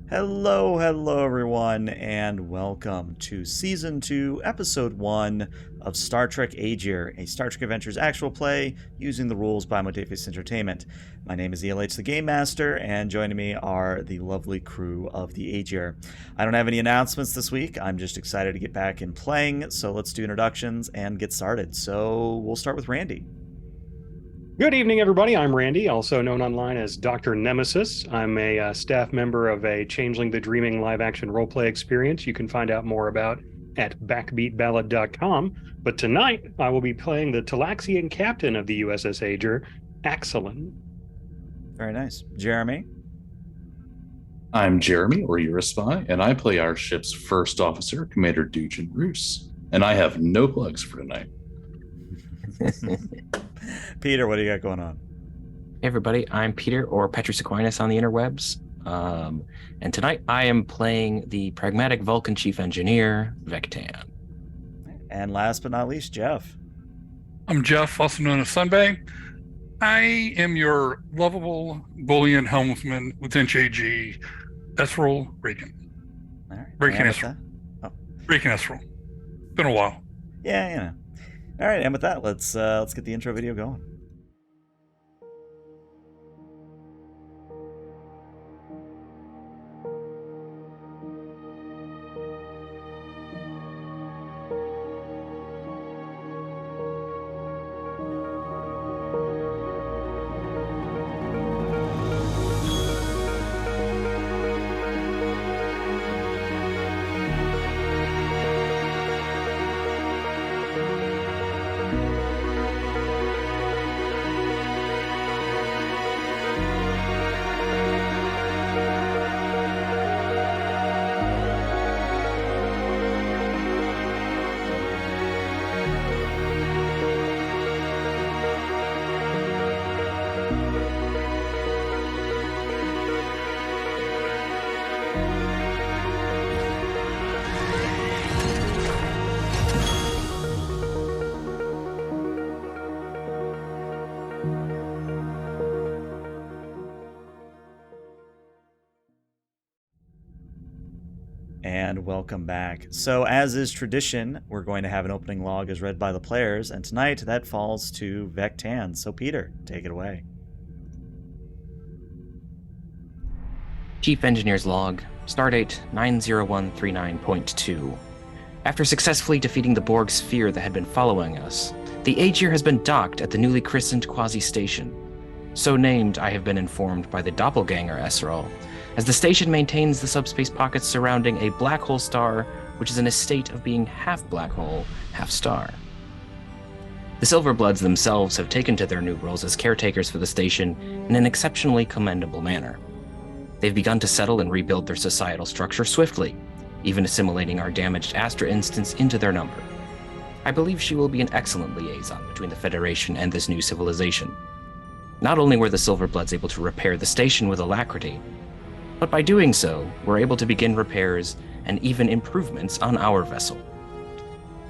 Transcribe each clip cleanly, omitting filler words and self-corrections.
Hello everyone, and welcome to Season 2, Episode 1 of Star Trek Agir, a Star Trek Adventures actual play using the rules by Modaphius Entertainment. My name is ELH the Game Master, and joining me are the lovely crew of the Agir. I don't have any announcements this week, I'm just excited to get back in playing, so let's do introductions and get started. So we'll start with Randy. Good evening, everybody. I'm Randy, also known online as Dr. Nemesis. I'm a staff member of a Changeling the Dreaming live-action roleplay experience you can find out more about at backbeatballad.com. But tonight, I will be playing the Talaxian captain of the U.S.S. Agir, Axelin. Very nice. Jeremy? I'm Jeremy, or you're a spy, and I play our ship's first officer, Commander Dujan Roos. And I have no plugs for tonight. Peter, what do you got going on? Hey everybody, I'm Peter, or Petrus Aquinas on the interwebs. And tonight I am playing the pragmatic Vulcan chief engineer, Vectan. And last but not least, Jeff. I'm Jeff, also known as Sunbay. I am your lovable bullion helmsman, Lieutenant JG, Esrol Reagan. All right. Reagan Esrol. Reagan Esrol. Been a while. Yeah, you know. All right, and with that, let's get the intro video going. And welcome back. So, as is tradition, we're going to have an opening log as read by the players, and tonight that falls to Vectan. So, Peter, take it away. Chief Engineer's Log, Stardate 90139.2. After successfully defeating the Borg sphere that had been following us, the Agir has been docked at the newly christened quasi-station. So named, I have been informed by the doppelganger Esrol, as the station maintains the subspace pockets surrounding a black hole star, which is in a state of being half black hole, half star. The Silverbloods themselves have taken to their new roles as caretakers for the station in an exceptionally commendable manner. They've begun to settle and rebuild their societal structure swiftly, even assimilating our damaged Astra instance into their number. I believe she will be an excellent liaison between the Federation and this new civilization. Not only were the Silverbloods able to repair the station with alacrity, but by doing so, we're able to begin repairs and even improvements on our vessel.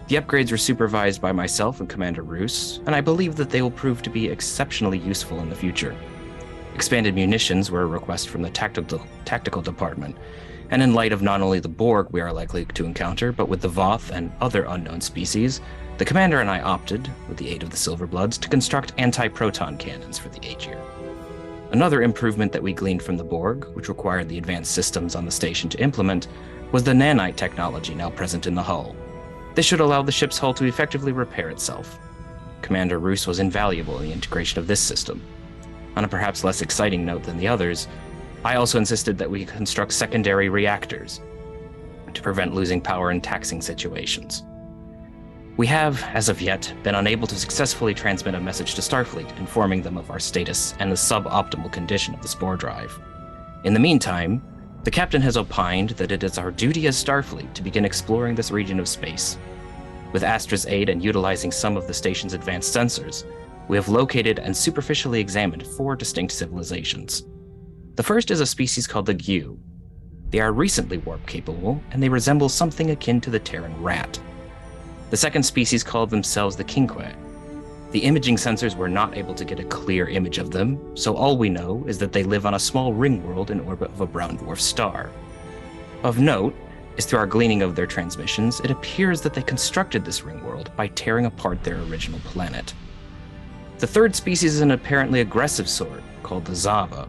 The upgrades were supervised by myself and Commander Roos, and I believe that they will prove to be exceptionally useful in the future. Expanded munitions were a request from the tactical department, and in light of not only the Borg we are likely to encounter, but with the Voth and other unknown species, the Commander and I opted, with the aid of the Silverbloods, to construct anti-proton cannons for the Agir. Another improvement that we gleaned from the Borg, which required the advanced systems on the station to implement, was the nanite technology now present in the hull. This should allow the ship's hull to effectively repair itself. Commander Roos was invaluable in the integration of this system. On a perhaps less exciting note than the others, I also insisted that we construct secondary reactors to prevent losing power in taxing situations. We have, as of yet, been unable to successfully transmit a message to Starfleet informing them of our status and the suboptimal condition of the spore drive. In the meantime, the captain has opined that it is our duty as Starfleet to begin exploring this region of space. With Astra's aid and utilizing some of the station's advanced sensors, we have located and superficially examined 4 distinct civilizations. The first is a species called the Gu. They are recently warp-capable, and they resemble something akin to the Terran rat. The second species called themselves the Quinque. The imaging sensors were not able to get a clear image of them, so all we know is that they live on a small ring world in orbit of a brown dwarf star. Of note is through our gleaning of their transmissions, it appears that they constructed this ring world by tearing apart their original planet. The third species is an apparently aggressive sort, called the Zava.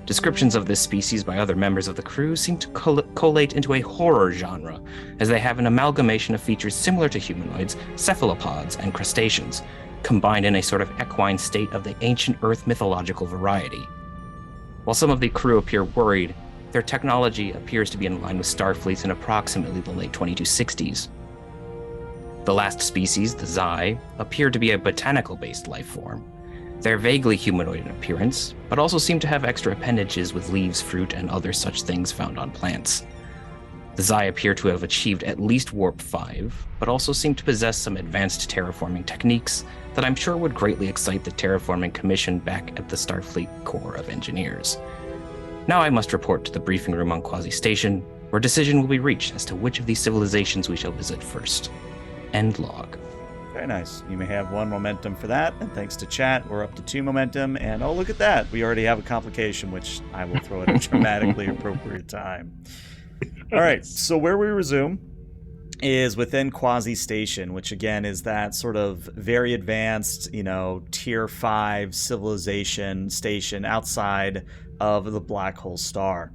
Descriptions of this species by other members of the crew seem to collate into a horror genre, as they have an amalgamation of features similar to humanoids, cephalopods, and crustaceans, combined in a sort of equine state of the ancient Earth mythological variety. While some of the crew appear worried, their technology appears to be in line with Starfleet's in approximately the late 2260s. The last species, the Xi, appear to be a botanical-based life form. They're vaguely humanoid in appearance, but also seem to have extra appendages with leaves, fruit, and other such things found on plants. The Xi appear to have achieved at least Warp 5, but also seem to possess some advanced terraforming techniques that I'm sure would greatly excite the Terraforming Commission back at the Starfleet Corps of Engineers. Now I must report to the briefing room on Quasi Station, where decision will be reached as to which of these civilizations we shall visit first. End log. Very nice. You may have 1 momentum for that, and thanks to chat, we're up to 2 momentum, and oh, look at that. We already have a complication, which I will throw at a dramatically appropriate time. All right, so where we resume is within Quasi Station, which again is that sort of very advanced, tier 5 civilization station outside of the black hole star.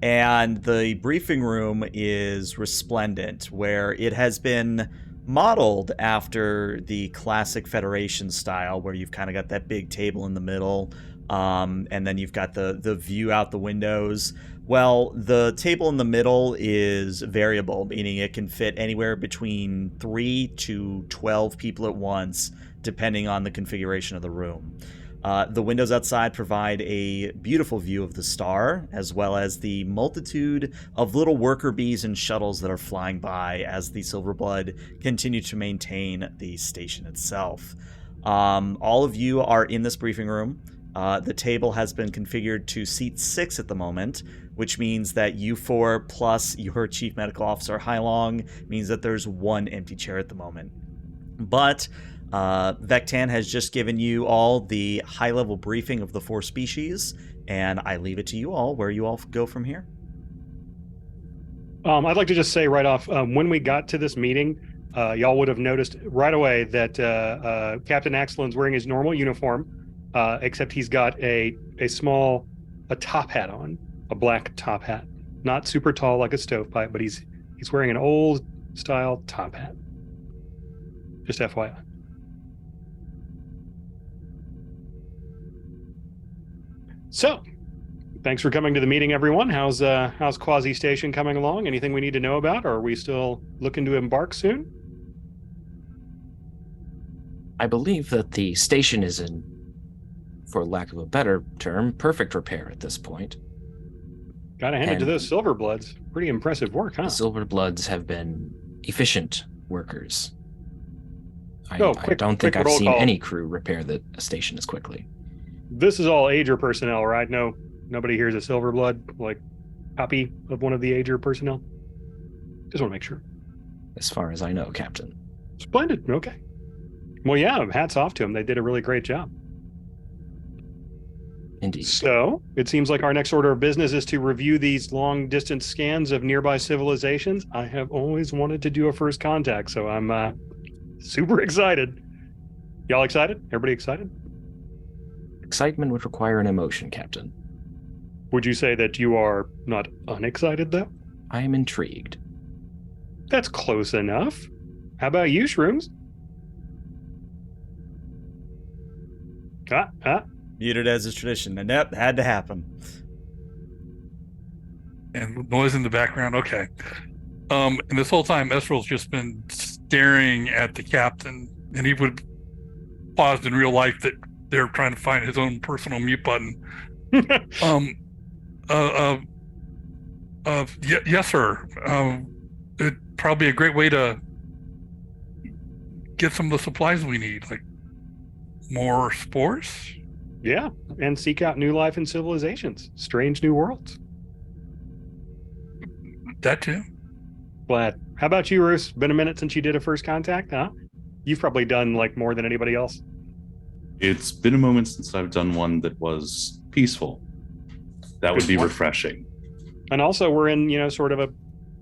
And the briefing room is resplendent, where it has been modeled after the classic Federation style, where you've kind of got that big table in the middle, and then you've got the view out the windows. Well, the table in the middle is variable, meaning it can fit anywhere between 3 to 12 people at once, depending on the configuration of the room. The windows outside provide a beautiful view of the star, as well as the multitude of little worker bees and shuttles that are flying by as the Silverblood continue to maintain the station itself. All of you are in this briefing room. The table has been configured to seat 6 at the moment, which means that you 4 plus your Chief Medical Officer Hailong means that there's 1 empty chair at the moment. But Vectan has just given you all the high-level briefing of the 4 species, and I leave it to you all where you all go from here. I'd like to just say right off, when we got to this meeting, y'all would have noticed right away that Captain Axelin's wearing his normal uniform, except he's got a top hat on, a black top hat. Not super tall like a stovepipe, but he's wearing an old style top hat. Just FYI. So, thanks for coming to the meeting, everyone. How's Quasi Station coming along? Anything we need to know about, or are we still looking to embark soon? I believe that the station is in, for lack of a better term, perfect repair at this point. Gotta hand it to those Silverbloods. Pretty impressive work, huh? The Silverbloods have been efficient workers. I don't think I've seen any crew repair the station as quickly. This is all Agir personnel, right? No, nobody here's a Silverblood, like copy of one of the Agir personnel. Just want to make sure. As far as I know, Captain. Splendid. Okay. Well, yeah, hats off to them. They did a really great job. Indeed. So it seems like our next order of business is to review these long distance scans of nearby civilizations. I have always wanted to do a first contact, so I'm super excited. Y'all excited? Everybody excited? Excitement would require an emotion, Captain. Would you say that you are not unexcited, though? I am intrigued. That's close enough. How about you, Shrooms? Muted as is tradition, and that had to happen. And noise in the background. Okay. And this whole time, Esrel's just been staring at the captain, and he would paused in real life that they're trying to find his own personal mute button. Yes, sir. It'd probably be a great way to get some of the supplies we need, like more spores. Yeah, and seek out new life and civilizations, strange new worlds. That too. Glad. How about you, Roos? Been a minute since you did a first contact, huh? You've probably done like more than anybody else. It's been a moment since I've done one that was peaceful. That would be refreshing. And also we're in, sort of a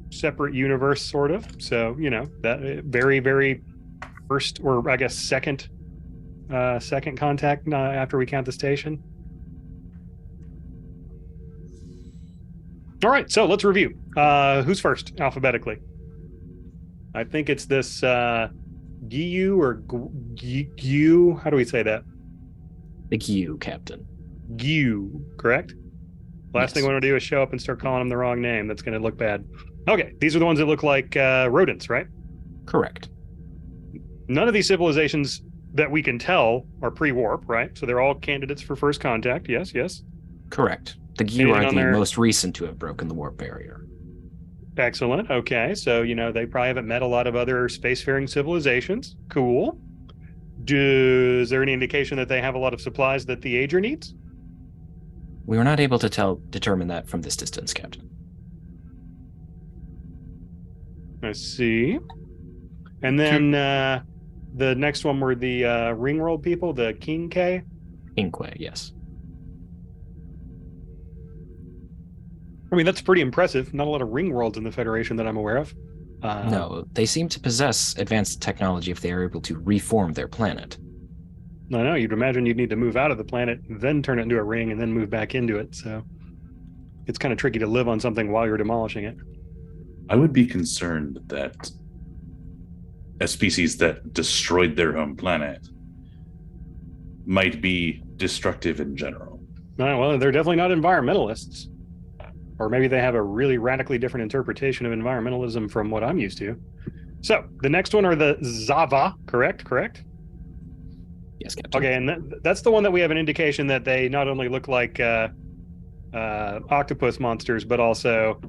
separate universe, sort of. So, that very, very first, or I guess second contact after we count the station. All right, so let's review. Who's first alphabetically? I think it's this Giyu or Giyu. How do we say that? The Q, Captain. Giyu, correct? Last thing we want to do is show up and start calling them the wrong name. That's going to look bad. Okay, these are the ones that look like rodents, right? Correct. None of these civilizations that we can tell are pre-warp, right? So they're all candidates for first contact. Yes, yes. Correct. The Q Anything are on the there? most recent to have broken the warp barrier. Excellent. Okay, so they probably haven't met a lot of other spacefaring civilizations. Cool. Is there any indication that they have a lot of supplies that the Agir needs? We were not able to determine that from this distance, Captain. I see. And then the next one were the Ringworld people, the King K. Inque, yes. I mean, that's pretty impressive. Not a lot of Ringworlds in the Federation that I'm aware of. No, they seem to possess advanced technology if they are able to reform their planet. I know. You'd imagine you'd need to move out of the planet, then turn it into a ring, and then move back into it. So it's kind of tricky to live on something while you're demolishing it. I would be concerned that a species that destroyed their home planet might be destructive in general. Well, they're definitely not environmentalists. Or maybe they have a really radically different interpretation of environmentalism from what I'm used to. So the next one are the Zava, correct? Yes, Captain. Okay, and that's the one that we have an indication that they not only look like octopus monsters, but also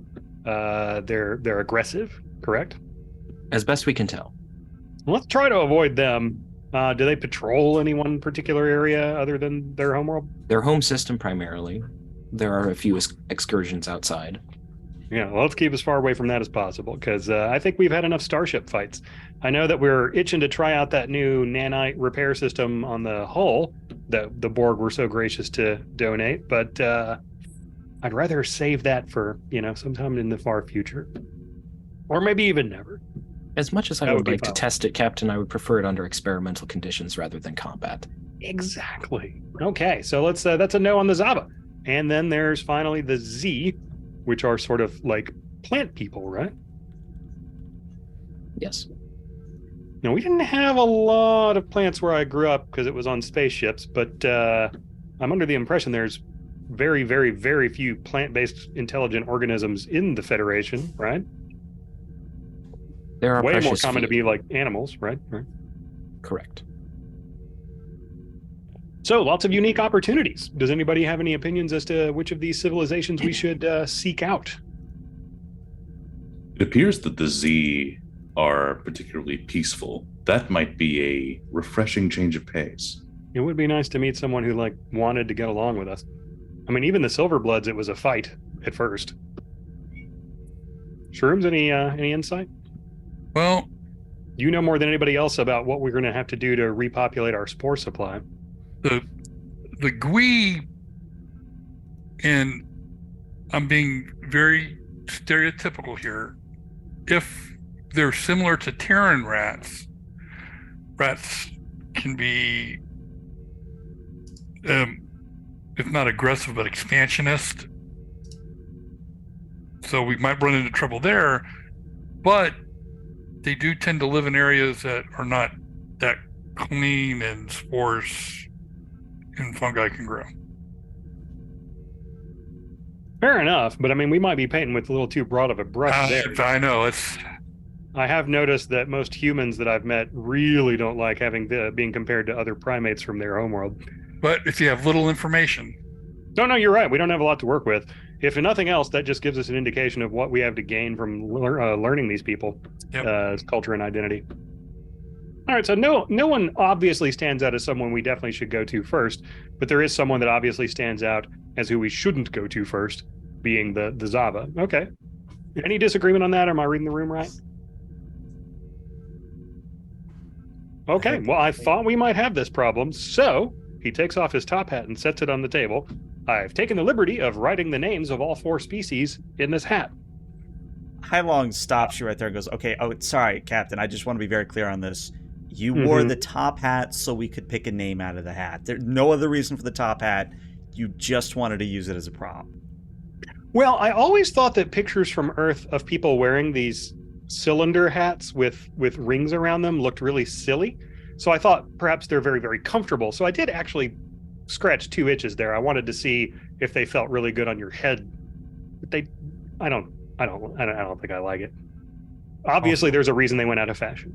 they're aggressive, correct? As best we can tell. Let's try to avoid them. Do they patrol any one particular area other than their homeworld? Their home system primarily. There are a few excursions outside. Yeah, well, let's keep as far away from that as possible, because I think we've had enough starship fights. I know that we're itching to try out that new nanite repair system on the hull that the Borg were so gracious to donate, but I'd rather save that for, sometime in the far future. Or maybe even never. As much as I That would would be like to fun. test it, Captain, I would prefer it under experimental conditions rather than combat. Exactly. Okay, so let's that's a no on the Zava. And then there's finally the Z, which are sort of like plant people, right? Yes. Now, we didn't have a lot of plants where I grew up because it was on spaceships, but I'm under the impression there's very, very, very few plant-based intelligent organisms in the Federation, right? There are Way more precious common to few. be like animals, right? Correct. So lots of unique opportunities. Does anybody have any opinions as to which of these civilizations we should seek out? It appears that the Z are particularly peaceful. That might be a refreshing change of pace. It would be nice to meet someone who wanted to get along with us. I mean, even the Silverbloods, it was a fight at first. Shrooms, any insight? Well, You know more than anybody else about what we're going to have to do to repopulate our spore supply. the Gui, and I'm being very stereotypical here, if they're similar to Terran rats can be, if not aggressive, but expansionist. So we might run into trouble there, but they do tend to live in areas that are not that clean and spores and fungi can grow. Fair enough, but I mean, we might be painting with a little too broad of a brush there. I know it's. I have noticed that most humans that I've met really don't like having being compared to other primates from their homeworld. But if you have little information, No, you're right. We don't have a lot to work with. If nothing else, that just gives us an indication of what we have to gain from learning these people, culture and identity. All right, so no one obviously stands out as someone we definitely should go to first, but there is someone that obviously stands out as who we shouldn't go to first, being the Zava. Okay. Any disagreement on that? Or am I reading the room right? Okay, well, I thought we might have this problem, so he takes off his top hat and sets it on the table. I've taken the liberty of writing the names of all 4 species in this hat. Hailong stops you right there and goes, okay, oh, sorry, Captain, I just want to be very clear on this. You wore the top hat so we could pick a name out of the hat. There's no other reason for the top hat. You just wanted to use it as a prop. Well, I always thought that pictures from Earth of people wearing these cylinder hats with rings around them looked really silly. So I thought perhaps they're very, very comfortable. So I did actually scratch 2 itches there. I wanted to see if they felt really good on your head. But I don't think I like it. Obviously, there's a reason they went out of fashion.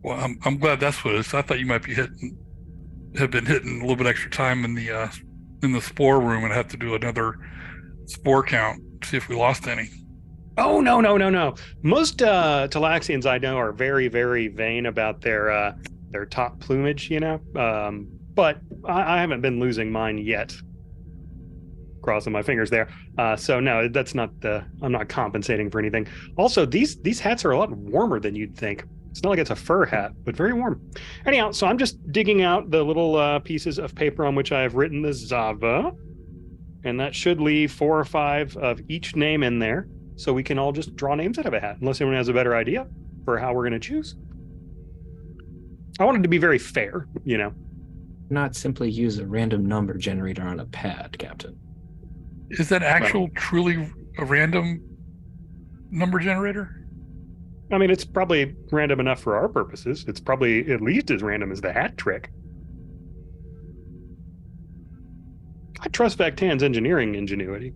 Well, I'm glad that's what it is. I thought you might have been hitting a little bit extra time in the spore room and have to do another spore count, see if we lost any. Oh, no. Most Talaxians I know are very, very vain about their top plumage, you know. But I haven't been losing mine yet. Crossing my fingers there. So no, that's not I'm not compensating for anything. Also, these hats are a lot warmer than you'd think. It's not like it's a fur hat, but very warm. Anyhow, so I'm just digging out the little pieces of paper on which I have written the Zava, and that should leave 4 or 5 of each name in there, so we can all just draw names out of a hat, unless anyone has a better idea for how we're going to choose. I wanted to be very fair, you know. Not simply use a random number generator on a pad, Captain. Is that truly a random number generator? I mean, it's probably random enough for our purposes. It's probably at least as random as the hat trick. I trust Vactan's engineering ingenuity.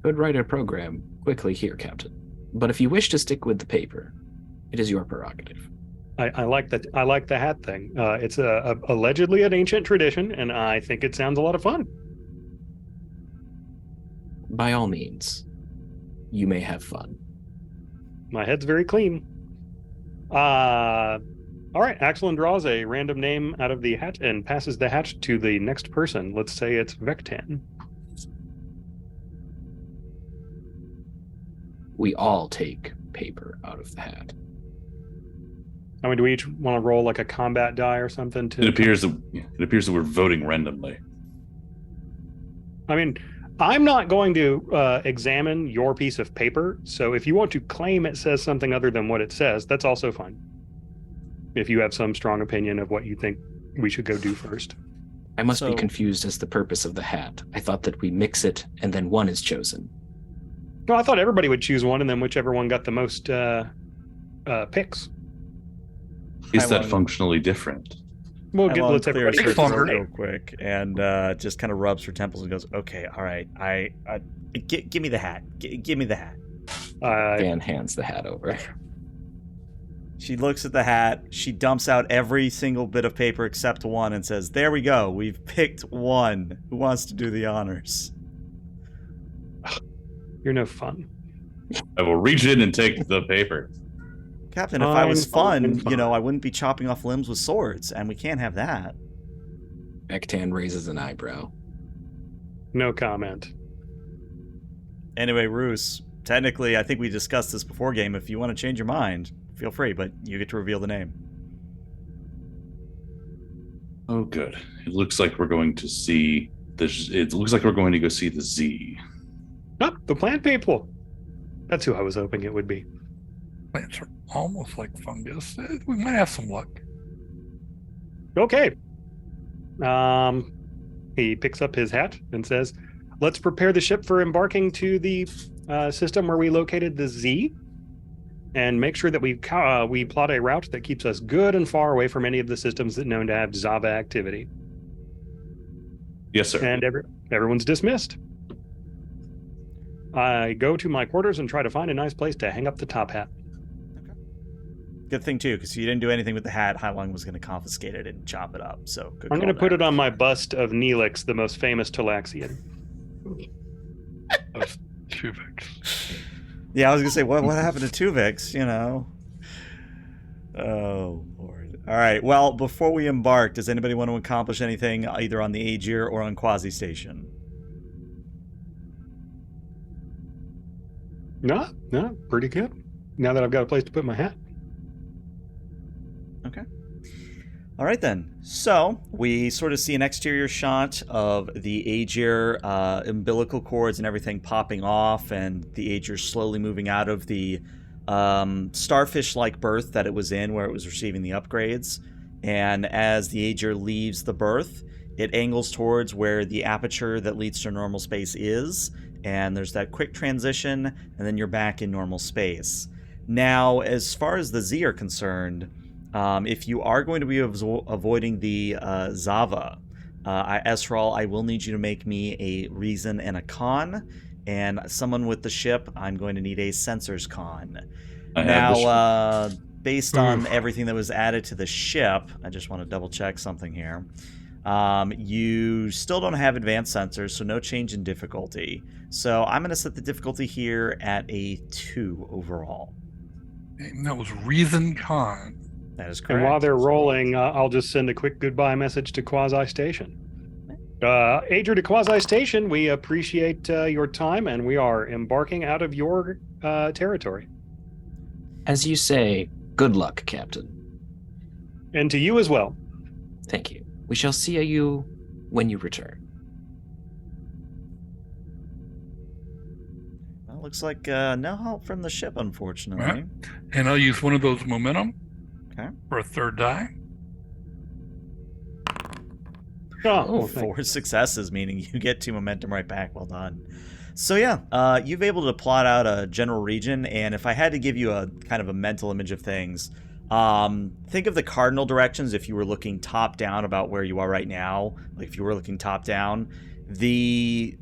Could write a program quickly here, Captain. But if you wish to stick with the paper, it is your prerogative. I like that. I like the hat thing. It's allegedly an ancient tradition, and I think it sounds a lot of fun. By all means, you may have fun. My head's very clean. All right, Axelin draws a random name out of the hat and passes the hat to the next person. Let's say it's Vectan. We all take paper out of the hat. I mean, do we each want to roll like a combat die or something? It appears that we're voting randomly. I mean, I'm not going to examine your piece of paper, so if you want to claim it says something other than what it says, that's also fine. If you have some strong opinion of what you think we should go do first. I must be confused as the purpose of the hat. I thought that we mix it and then one is chosen. No, I thought everybody would choose one and then whichever one got the most picks. Is that functionally different? Well, let's everybody clears choose her real quick and just kind of rubs her temples and goes, "Okay, all right, give me the hat. Give me the hat." Van hands the hat over. She looks at the hat. She dumps out every single bit of paper except one and says, "There we go. We've picked one. Who wants to do the honors?" You're no fun. I will reach in and take the paper. Captain, if I was fun, I wouldn't be chopping off limbs with swords, and we can't have that. Ektan raises an eyebrow. No comment. Anyway, Roos, technically, I think we discussed this before game. If you want to change your mind, feel free, but you get to reveal the name. Oh, good. It looks like we're going to see this. It looks like we're going to go see the Z. Oh, the plant people. That's who I was hoping it would be. Plants are almost like fungus. We might have some luck. Okay. He picks up his hat and says, "Let's prepare the ship for embarking to the system where we located the Z, and make sure that we plot a route that keeps us good and far away from any of the systems that known to have Zava activity." Yes, sir. And everyone's dismissed. I go to my quarters and try to find a nice place to hang up the top hat. Good thing, too, because you didn't do anything with the hat. Hailong was going to confiscate it and chop it up. So good I'm going to call put there. it on my bust of Neelix, the most famous Talaxian. That's Tuvix. Yeah, I was going to say, what happened to Tuvix, Oh, Lord. All right, well, before we embark, does anybody want to accomplish anything either on the Agir or on Quasi Station? No, pretty good. Now that I've got a place to put my hat. Okay. All right, then. So we sort of see an exterior shot of the Agir, umbilical cords and everything popping off, and the Agir slowly moving out of the starfish-like berth that it was in, where it was receiving the upgrades. And as the Agir leaves the berth, it angles towards where the aperture that leads to normal space is, and there's that quick transition, and then you're back in normal space. Now, as far as the Z are concerned, if you are going to be avoiding the Zava, Esral, I will need you to make me a reason and a con, and someone with the ship, I'm going to need a sensors con. Now, based on everything that was added to the ship, I just want to double check something here. You still don't have advanced sensors, so no change in difficulty. So I'm going to set the difficulty here at a 2 overall. And that was reason con. That is correct. And while they're rolling, I'll just send a quick goodbye message to Quasi Station. Agir to Quasi Station, we appreciate your time, and we are embarking out of your territory. As you say, good luck, Captain. And to you as well. Thank you. We shall see you when you return. Well, looks like no help from the ship, unfortunately. Right. And I'll use one of those momentum Okay. for a third die. Oh, 4 successes, meaning you get 2 momentum right back. Well done. So yeah, you've able to plot out a general region, and if I had to give you a kind of a mental image of things, think of the cardinal directions if you were looking top down about where you are right now. Like if you were looking top down, the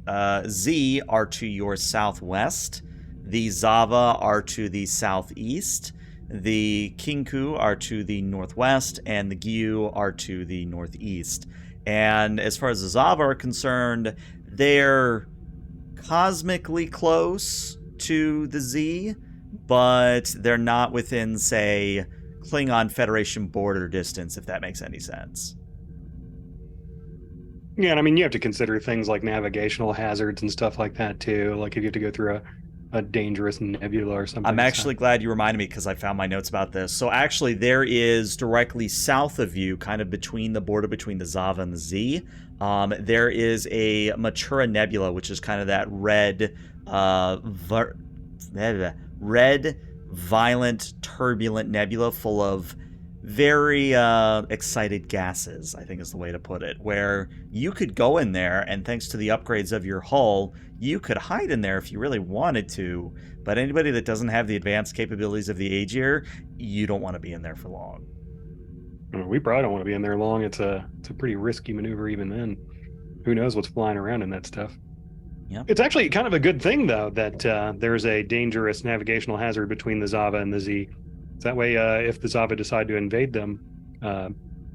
Z are to your southwest, the Zava are to the southeast, the Kinku are to the northwest, and the Gyu are to the northeast. And as far as the Zava are concerned, they're cosmically close to the Z, but they're not within, say, Klingon Federation border distance, if that makes any sense. Yeah, and I mean, you have to consider things like navigational hazards and stuff like that, too. Like if you have to go through a dangerous nebula or something. I'm actually glad you reminded me because I found my notes about this. So actually, there is directly south of you, kind of between the border between the Zava and the Z, there is a Matura Nebula, which is kind of that red, violent, turbulent nebula full of very excited gases, I think is the way to put it, where you could go in there, and thanks to the upgrades of your hull, you could hide in there if you really wanted to, but anybody that doesn't have the advanced capabilities of the Agir, you don't want to be in there for long. We probably don't want to be in there long. It's a pretty risky maneuver even then. Who knows what's flying around in that stuff. Yep. It's actually kind of a good thing, though, that there's a dangerous navigational hazard between the Zava and the Z. That way, if the Zava decide to invade them,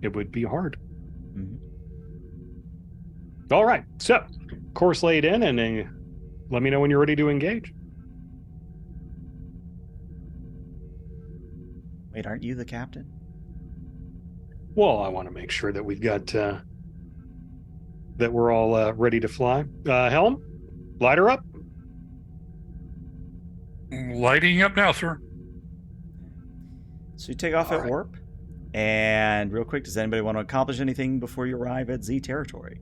it would be hard. Mm-hmm. All right, so course laid in, and let me know when you're ready to engage. Wait, aren't you the captain? Well, I want to make sure that we've got that we're all ready to fly. Helm, light her up. Lighting up now, sir. So you take off All at right. warp, and real quick, does anybody want to accomplish anything before you arrive at Z territory?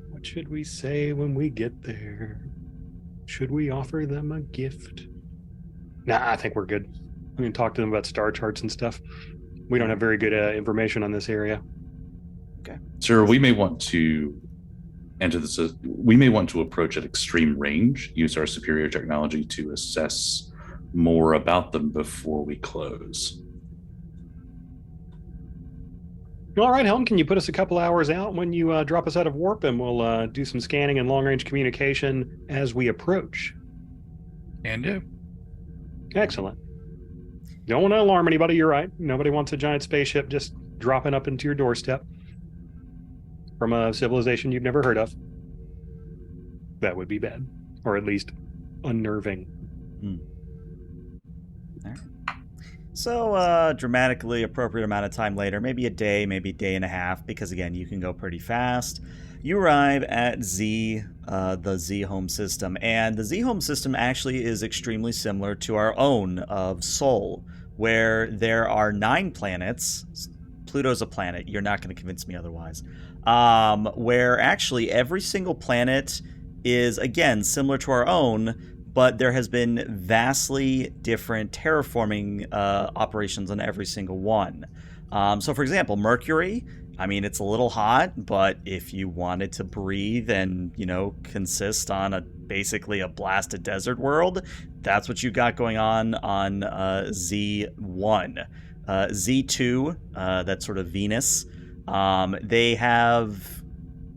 What should we say when we get there? Should we offer them a gift? Nah, I think we're good. We can talk to them about star charts and stuff. We don't have very good information on this area. Sir, we may want to enter this. We may want to approach at extreme range, use our superior technology to assess more about them before we close. All right, Helm, can you put us a couple hours out when you drop us out of warp, and we'll do some scanning and long-range communication as we approach. Can do. Excellent. Don't want to alarm anybody, you're right. Nobody wants a giant spaceship just dropping up into your doorstep from a civilization you've never heard of. That would be bad, or at least unnerving. All right. So, dramatically appropriate amount of time later, maybe a day and a half, because again, you can go pretty fast. You arrive at Z, the Z home system, and the Z home system actually is extremely similar to our own of Sol, where there are 9 planets Pluto's a planet. You're not going to convince me otherwise. Where actually every single planet is, again, similar to our own, but there has been vastly different terraforming operations on every single one. So, for example, Mercury, I mean, it's a little hot, but if you wanted to breathe and, consist on basically a blasted desert world, that's what you got going on Z1. Z2, that's sort of Venus, they have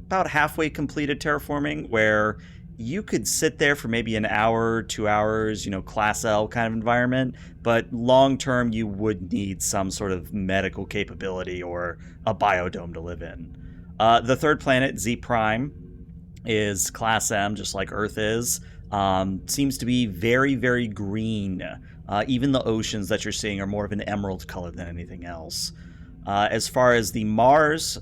about halfway completed terraforming, where you could sit there for maybe an hour, 2 hours, class L kind of environment, but long term you would need some sort of medical capability or a biodome to live in. The third planet, Z Prime, is class M, just like Earth is. Seems to be very, very green. Even the oceans that you're seeing are more of an emerald color than anything else. As far as the Mars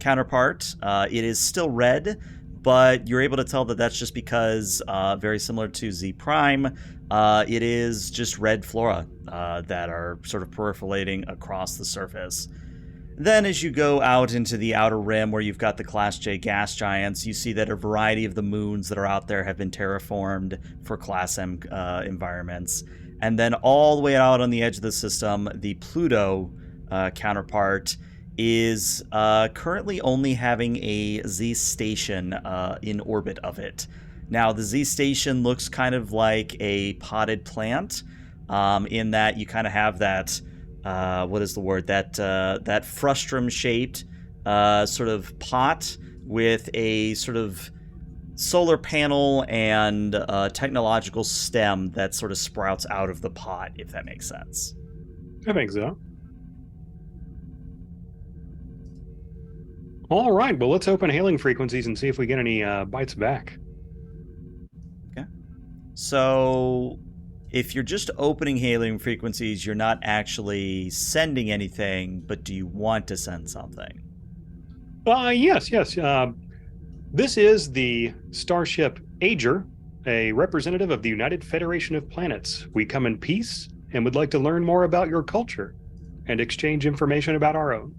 counterpart, it is still red, but you're able to tell that that's just because, very similar to Z Prime, it is just red flora that are sort of proliferating across the surface. Then as you go out into the outer rim where you've got the Class J gas giants, you see that a variety of the moons that are out there have been terraformed for Class M environments. And then all the way out on the edge of the system, the Pluto counterpart is currently only having a Z station in orbit of it. Now, the Z station looks kind of like a potted plant, in that you kind of have that, what is the word? That frustrum-shaped sort of pot with a sort of solar panel and technological stem that sort of sprouts out of the pot, if that makes sense. I think so. All right, well, let's open hailing frequencies and see if we get any bites back. Okay. So if you're just opening hailing frequencies, you're not actually sending anything, but do you want to send something? Yes. This is the starship Agir, a representative of the United Federation of Planets. We come in peace and would like to learn more about your culture and exchange information about our own.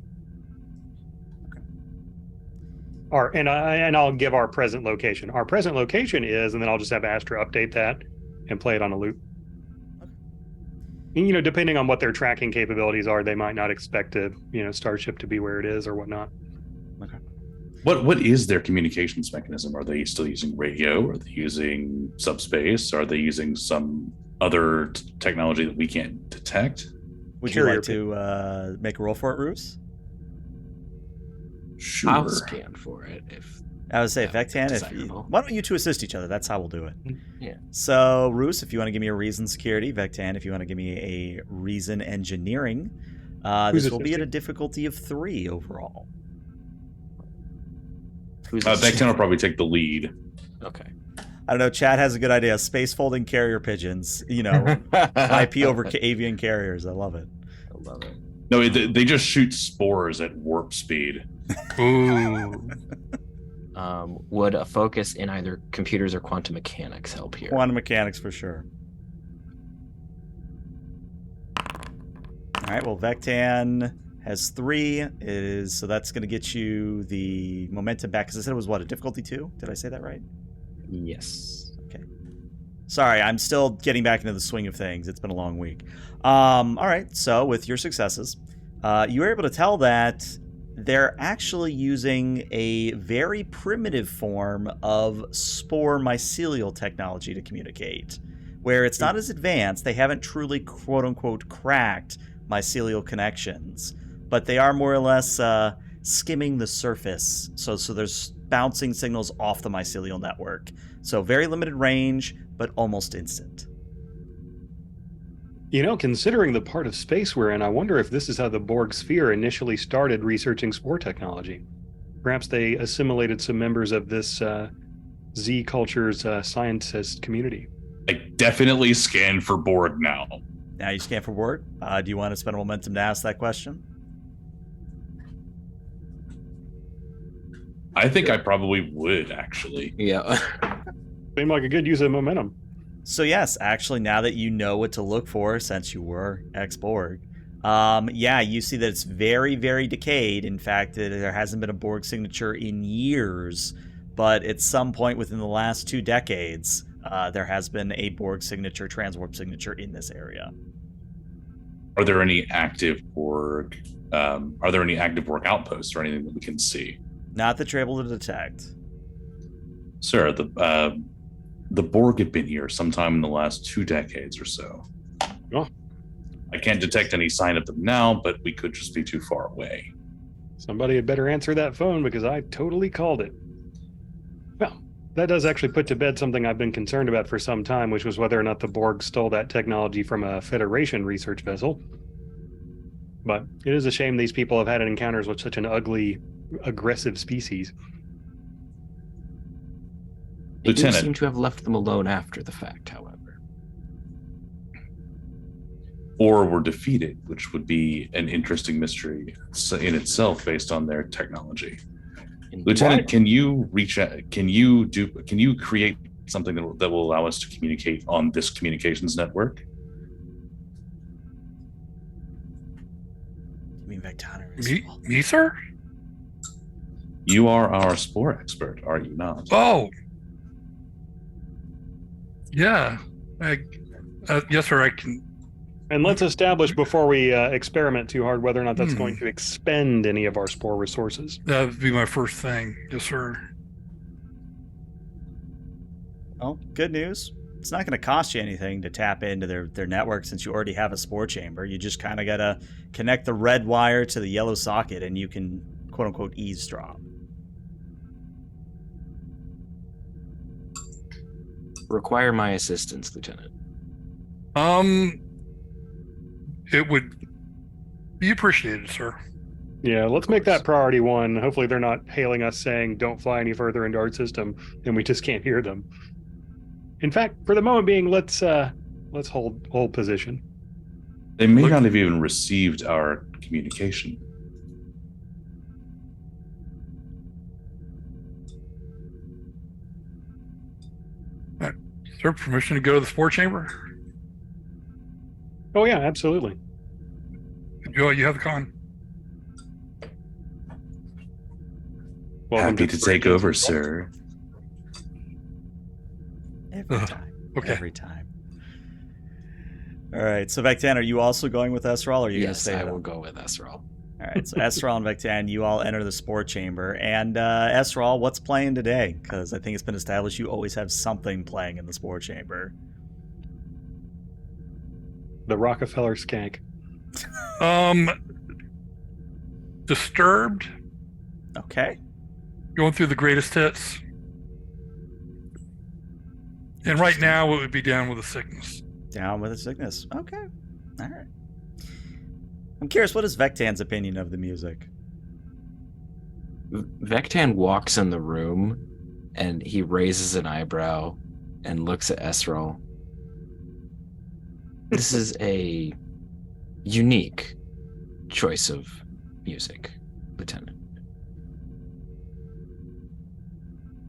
And I'll give our present location. Our present location is, and then I'll just have Astra update that and play it on a loop. And, depending on what their tracking capabilities are, they might not expect Starship to be where it is or whatnot. Okay. What is their communications mechanism? Are they still using radio? Are they using subspace? Are they using some other technology that we can't detect? Would you like to make a roll for it, Roos? Sure. I'll scan for it if. I would say, Vectan, why don't you two assist each other? That's how we'll do it. Yeah. So, Roos, if you want to give me a reason security, Vectan, if you want to give me a reason engineering, this will be at a difficulty of 3 overall. Vectan will probably take the lead. Okay. I don't know. Chad has a good idea. Space folding carrier pigeons. IP over avian carriers. I love it. I love it. No, they just shoot spores at warp speed. Ooh. Would a focus in either computers or quantum mechanics help here? Quantum mechanics for sure. All right. Well, Vectan has 3. So that's going to get you the momentum back. Because I said it was what, a difficulty 2? Did I say that right? Yes. Okay. Sorry, I'm still getting back into the swing of things. It's been a long week. All right. So with your successes, you were able to tell that they're actually using a very primitive form of spore mycelial technology to communicate, where it's not as advanced. They haven't truly, quote-unquote, cracked mycelial connections, but they are more or less skimming the surface. So there's bouncing signals off the mycelial network. So very limited range, but almost instant. Considering the part of space we're in, I wonder if this is how the Borg sphere initially started researching spore technology. Perhaps they assimilated some members of this Z culture's scientist community. I definitely scan for Borg now. Now you scan for Borg. Do you want to spend a momentum to ask that question? I think I probably would, actually. Yeah. Seemed like a good use of momentum. So yes, actually, now that you know what to look for, since you were ex-Borg, Yeah, you see that it's very, very decayed. In fact, there hasn't been a Borg signature in years, but at some point within the last 2 decades, there has been a Borg signature, transwarp signature in this area. Are there any active Borg? Are there any active Borg outposts or anything that we can see? Not that you're able to detect. Sir, the Borg have been here sometime in the last 2 decades or so. Oh. I can't detect any sign of them now, but we could just be too far away. Somebody had better answer that phone because I totally called it. Well, that does actually put to bed something I've been concerned about for some time, which was whether or not the Borg stole that technology from a Federation research vessel. But it is a shame these people have had encounters with such an ugly, aggressive species. You Lieutenant, seem to have left them alone after the fact, however. or were defeated, which would be an interesting mystery in itself based on their technology. Lieutenant, can you reach out? Can you create something that will allow us to communicate on this communications network? You mean Vectaner? Me, sir? You are our spore expert, are you not? Oh, yeah. Yes, sir. I can. And let's establish before we experiment too hard whether or not that's going to expend any of our spore resources. That would be my first thing. Yes, sir. Well, good news. It's not going to cost you anything to tap into their network since you already have a spore chamber. You just kind of got to connect the red wire to the yellow socket and you can, quote-unquote, eavesdrop. Require my assistance, Lieutenant. It would be appreciated, sir. Yeah, let's make that priority 1. Hopefully they're not hailing us saying, don't fly any further into our system, and we just can't hear them. In fact, for the moment being, let's hold position. They may not have even received our communication. Sir, permission to go to the spore chamber? Oh yeah, absolutely. Joel, you have the con. Welcome Happy to take over, sir. Every time. Okay. Every time. All right. So, Vectan, are you also going with Esral, or are you going to Yes, stay I with will him? go with Esral. All right. So, Esral and Vectan, you all enter the spore chamber. And, Esral, what's playing today? Because I think it's been established you always have something playing in the spore chamber. The Rockefeller skank. Disturbed. Okay. Going through the greatest hits. And right now it would be Down with a Sickness. Down with a Sickness. Okay. All right. I'm curious, what is Vectan's opinion of the music? Vectan walks in the room and he raises an eyebrow and looks at Esral. This is a unique choice of music, Lieutenant.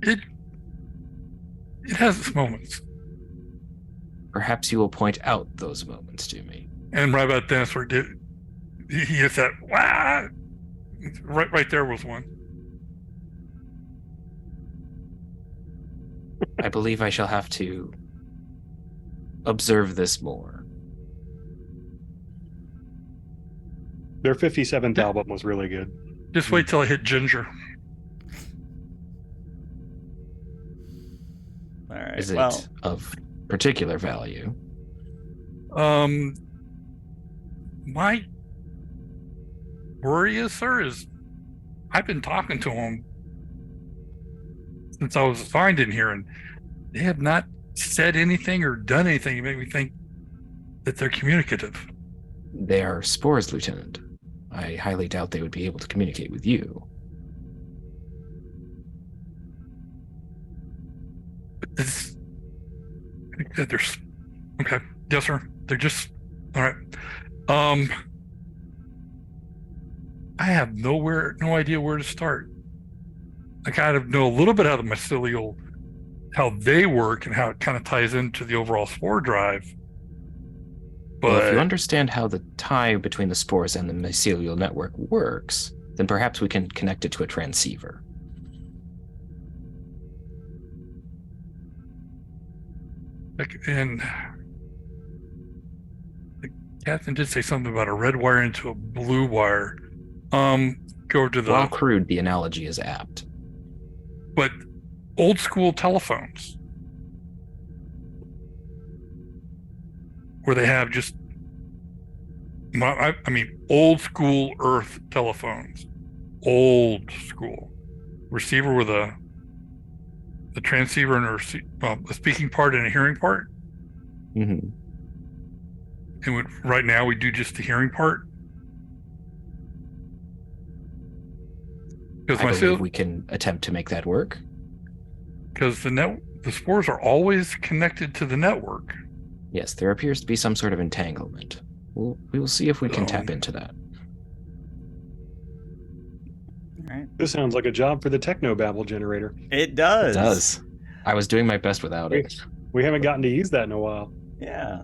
It has its moments. Perhaps you will point out those moments to me. And right about then, sort of he hits that wah! Right there was one. I believe I shall have to observe this more. Their 57th album was really good. Just wait till I hit Ginger. All right. Is it well, of particular value? My worry is, sir, is I've been talking to him since I was assigned in here, and they have not said anything or done anything to make me think that they're communicative. They are spores, Lieutenant. I highly doubt they would be able to communicate with you. But this, there's okay, yes, sir. They're just all right. I have no idea where to start. I kind of know a little bit out of mycelial how they work and how it kind of ties into the overall spore drive. Well, if you But understand how the tie between the spores and the mycelial network works, then perhaps we can connect it to a transceiver. and the captain did say something about a red wire into a blue wire. Go to While the crude, the analogy is apt. but old school telephones where they have just I mean old school Earth telephones, old school receiver with a transceiver and a speaking part and a hearing part. Mm-hmm. And right now we do just the hearing part. I believe we can attempt to make that work. Because the spores are always connected to the network. Yes, there appears to be some sort of entanglement. We will see if we can tap into that. All right. This sounds like a job for the technobabble generator. It does. It does. I was doing my best without it. We haven't gotten to use that in a while. Yeah.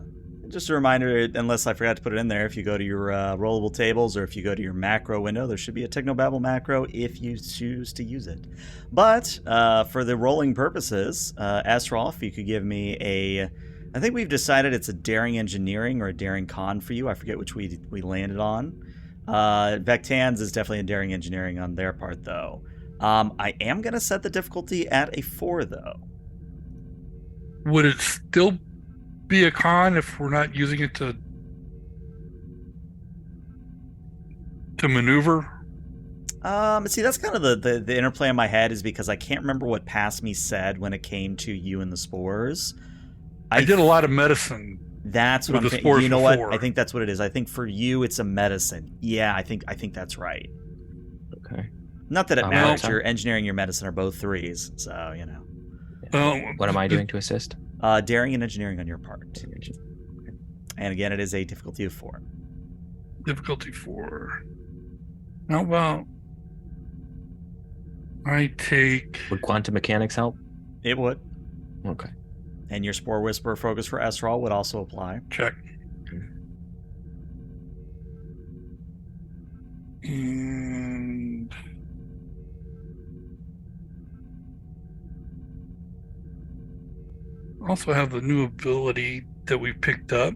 Just a reminder, unless I forgot to put it in there, if you go to your rollable tables or if you go to your macro window, there should be a Technobabble macro if you choose to use it. But for the rolling purposes, Asrol, if you could give me I think we've decided it's a daring engineering or a daring con for you. I forget which we landed on. Vectans is definitely a daring engineering on their part, though. I am going to set the difficulty at a 4, though. Would it still be a con if we're not using it to maneuver? See, that's kind of the interplay in my head, is because I can't remember what Past Me said when it came to you and the spores. I did a lot of medicine. That's what I'm thinking. You know what? I think that's what it is. I think for you, it's a medicine. Yeah, I think that's right. Okay. Not that it matters. Your engineering, your medicine are both 3s, so you know. What am I doing to assist? Daring and engineering on your part. And again, it is a difficulty of 4. Difficulty 4. How about I take... Would quantum mechanics help? It would. Okay. And your Spore Whisperer focus for Esral would also apply. Check. And... also have the new ability that we picked up.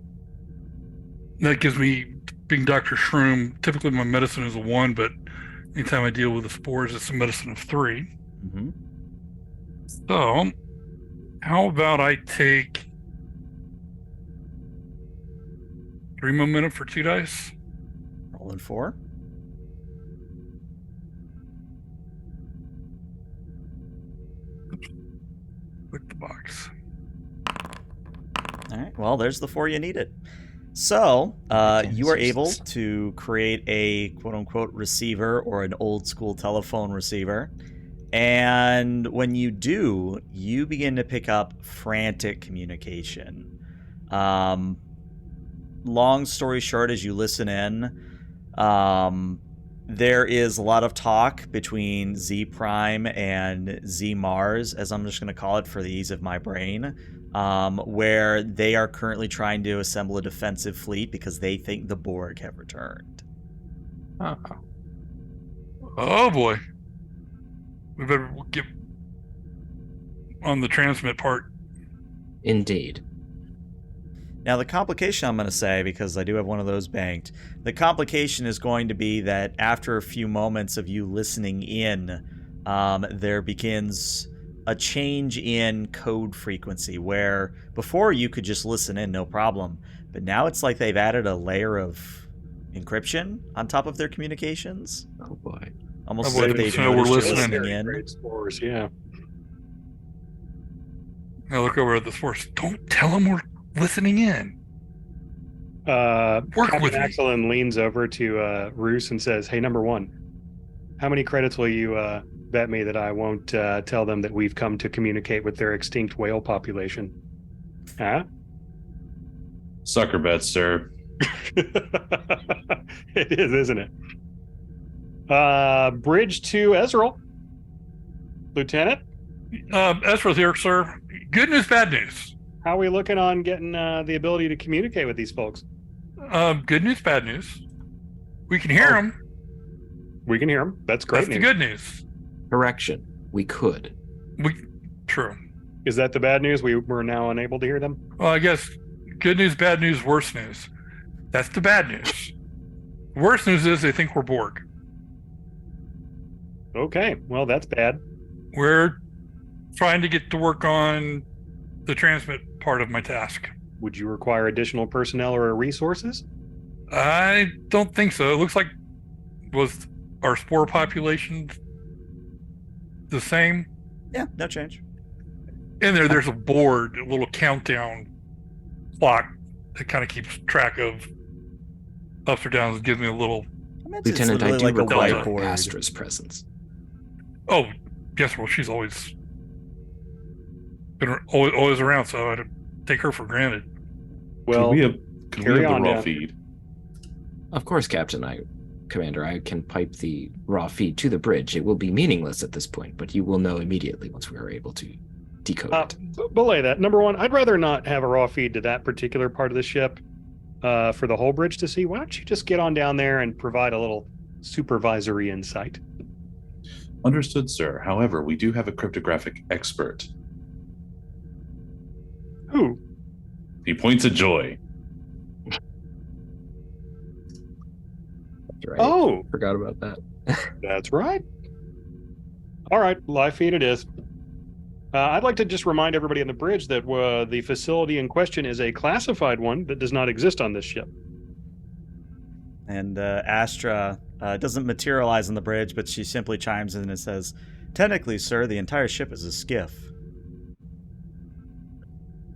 That gives me, being Dr. Shroom, typically my medicine is a 1, but anytime I deal with the spores, it's a medicine of 3. Mm-hmm. So, how about I take 3 momentum for 2 dice? Rolling 4. Click the box. All right. Well, there's the 4 you needed. So, you are able to create a quote-unquote receiver or an old-school telephone receiver. And when you do, you begin to pick up frantic communication. Long story short, as you listen in, there is a lot of talk between Z Prime and Z Mars, as I'm just going to call it for the ease of my brain, where they are currently trying to assemble a defensive fleet because they think the Borg have returned. Oh boy. We better get on the transmit part. Indeed. Now, the complication I'm going to say, because I do have one of those banked, the complication is going to be that after a few moments of you listening in, there begins a change in code frequency, where before you could just listen in, no problem. But now it's like they've added a layer of encryption on top of their communications. Oh boy. Almost as if they've noticed you listening in. Spores, yeah. Now look over at the spores. Don't tell them we're listening in. Work Captain with me. Axelin leans over to Roos and says, "Hey, number 1, how many credits will you bet me that I won't tell them that we've come to communicate with their extinct whale population?" Huh? Sucker bet, sir. It is, isn't it? Bridge to Ezreal. Lieutenant, Ezra's here, sir. Good news, bad news. how are we looking on getting the ability to communicate with these folks? Good news, bad news. We can hear him. We can hear him. That's great That's news. the good news. Correction. We could. True. Is that the bad news? We're now unable to hear them? Well, I guess good news, bad news, worse news. That's the bad news. Worst news is they think we're Borg. Okay, well, that's bad. We're trying to get to work on the transmit part of my task. Would you require additional personnel or resources? I don't think so. It looks like was our spore population the same? Yeah, no change. In there's a board, a little countdown clock that kind of keeps track of ups or downs and gives me a little. Lieutenant, I do like require a whiteboard. Astra's presence. Oh, yes. Well, she's always been always around, so I take her for granted. Well, could we have the raw feed? Of course, Commander. I can pipe the raw feed to the bridge. It will be meaningless at this point, but you will know immediately once we are able to decode it. Belay that. Number one, I'd rather not have a raw feed to that particular part of the ship for the whole bridge to see. Why don't you just get on down there and provide a little supervisory insight? Understood, sir. However, we do have a cryptographic expert. Who? He points at Joy. Right. Oh, Forgot about that. that's right. All right, live feed it is. I'd like to just remind everybody on the bridge that the facility in question is a classified one that does not exist on this ship. And Astra doesn't materialize on the bridge, but she simply chimes in and says, "Technically, sir, the entire ship is a skiff."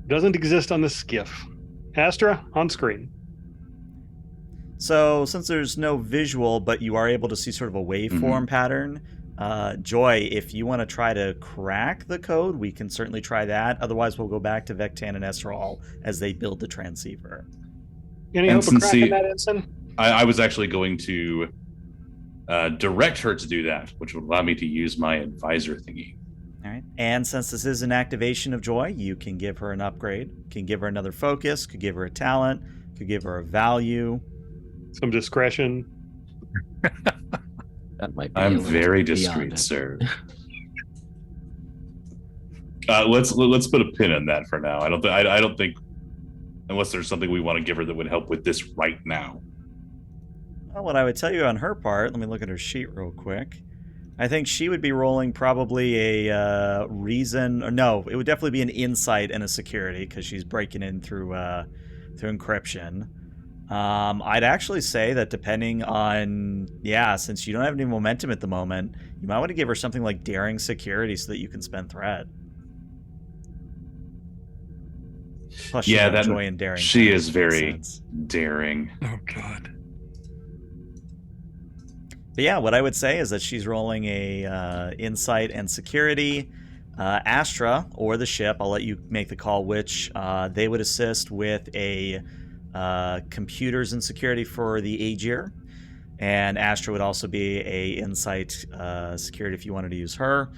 Doesn't exist on the skiff. Astra, on screen. So, since there's no visual, but you are able to see sort of a waveform pattern, Joy, if you want to try to crack the code, we can certainly try that. Otherwise, we'll go back to Vectan and Esrol as they build the transceiver. Any hope of cracking that, Ensign? I was actually going to direct her to do that, which would allow me to use my advisor thingy. All right. And since this is an activation of Joy, you can give her an upgrade, can give her another focus, could give her a talent, could give her a value. Some discretion. That might be. I'm very discreet, sir. Let's put a pin in that for now. I don't think, unless there's something we want to give her that would help with this right now. Well, what I would tell you on her part, let me look at her sheet real quick. I think she would be rolling probably a reason, or no, it would definitely be an insight and a security because she's breaking in through encryption. I'd actually say that depending on, since you don't have any momentum at the moment, you might want to give her something like daring security so that you can spend threat. Plus, that joy and daring. She is very daring. Oh God. But yeah, what I would say is that she's rolling a insight and security. Astra or the ship, I'll let you make the call, which they would assist with a computers and security for the Agir. And Astra would also be a insight security if you wanted to use her.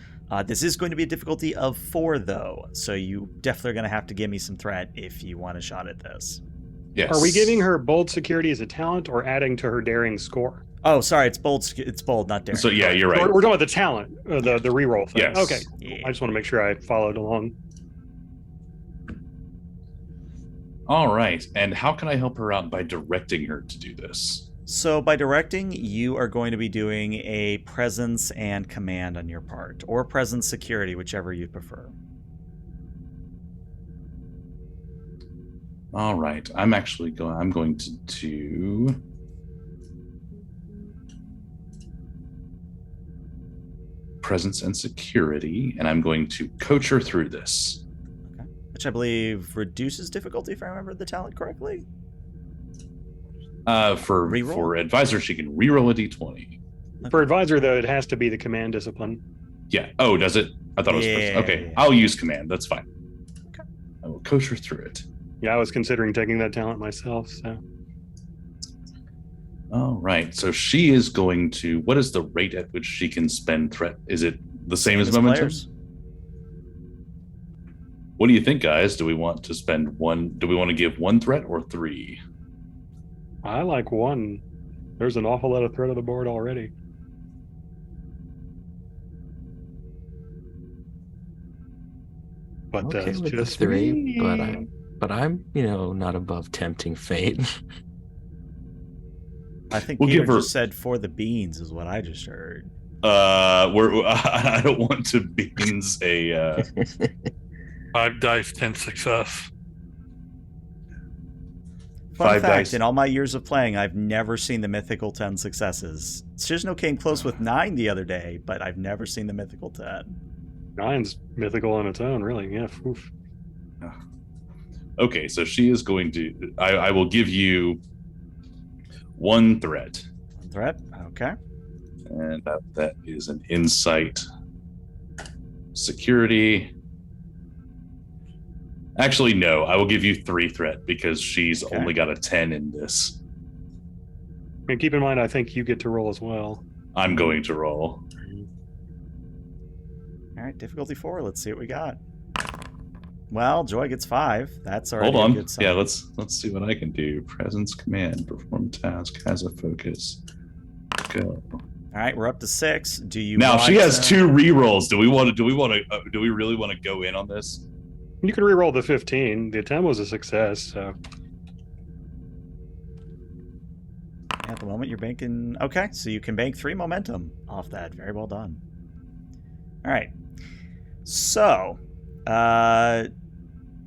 This is going to be a difficulty of 4, though, so you definitely are going to have to give me some threat if you want a shot at this. Yes. Are we giving her bold security as a talent or adding to her daring score? Oh, sorry, it's bold. It's bold, not daring. So yeah, you're right. We're talking about the talent, the reroll thing. Yes. Okay. Yeah. I just want to make sure I followed along. All right. And how can I help her out by directing her to do this? So by directing, you are going to be doing a presence and command on your part, or presence security, whichever you prefer. All right. I'm going to do presence and security, and I'm going to coach her through this. Okay. Which I believe reduces difficulty, if I remember the talent correctly. For advisor, she can reroll a d20. Okay. For advisor, though, it has to be the command discipline. Yeah. Oh, does it? I thought it was presence. Okay. I'll use command. That's fine. Okay. I will coach her through it. Yeah, I was considering taking that talent myself, so. All right. So she is going to. What is the rate at which she can spend threat? Is it the same as momentum? Players. What do you think, guys? Do we want to spend one? Do we want to give 1 threat or 3? I like 1. There's an awful lot of threat of the board already. But Okay that's with the just 3, me. but I'm not above tempting fate. I think We'll Peter give her- just said for the beans is what I just heard. I don't want to beans a 5 dice, 10 success. Fun 5 fact, dice. in all my years of playing, I've never seen the mythical 10 successes. Shizno came close with 9 the other day, but I've never seen the mythical 10. 9's mythical on its own, really. Yeah. Oof. Okay, so she is going to. I will give you 1 threat, One threat? Okay. and that is an insight security. Actually, no. I will give you 3 threat because she's Okay. only got a 10 in this. And keep in mind, I think you get to roll as well. I'm going to roll. All right, difficulty 4. Let's see what we got. Well, Joy gets 5. That's already Hold on. a good sign. Yeah, let's see what I can do. Presence command, perform task, has a focus. Go. All right, we're up to 6. Do you Now want she has to- 2 rerolls. Do we really want to go in on this? You can re-roll the 15. The 10 was a success, so At the moment, you're banking... Okay, so you can bank 3 momentum off that. Very well done. All right. So,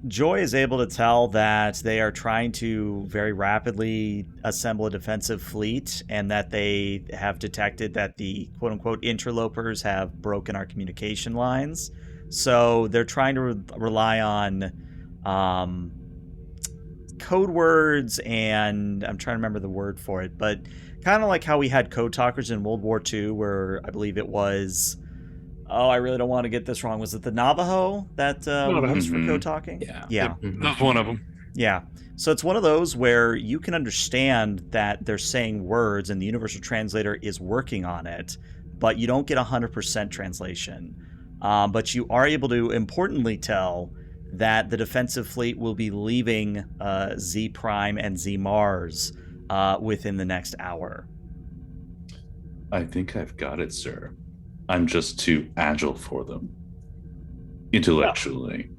Joy is able to tell that they are trying to very rapidly assemble a defensive fleet and that they have detected that the quote-unquote interlopers have broken our communication lines. So they're trying to rely on code words, and I'm trying to remember the word for it, but kind of like how we had code talkers in World War II, where I believe it was, I really don't want to get this wrong. Was it the Navajo that we used for Mhm. code talking? Yeah. Yeah. That's one of them. Yeah. So it's one of those where you can understand that they're saying words and the universal translator is working on it, but you don't get 100% translation. But you are able to importantly tell that the defensive fleet will be leaving Z Prime and Z Mars within the next hour. I think I've got it, sir. I'm just too agile for them. Intellectually.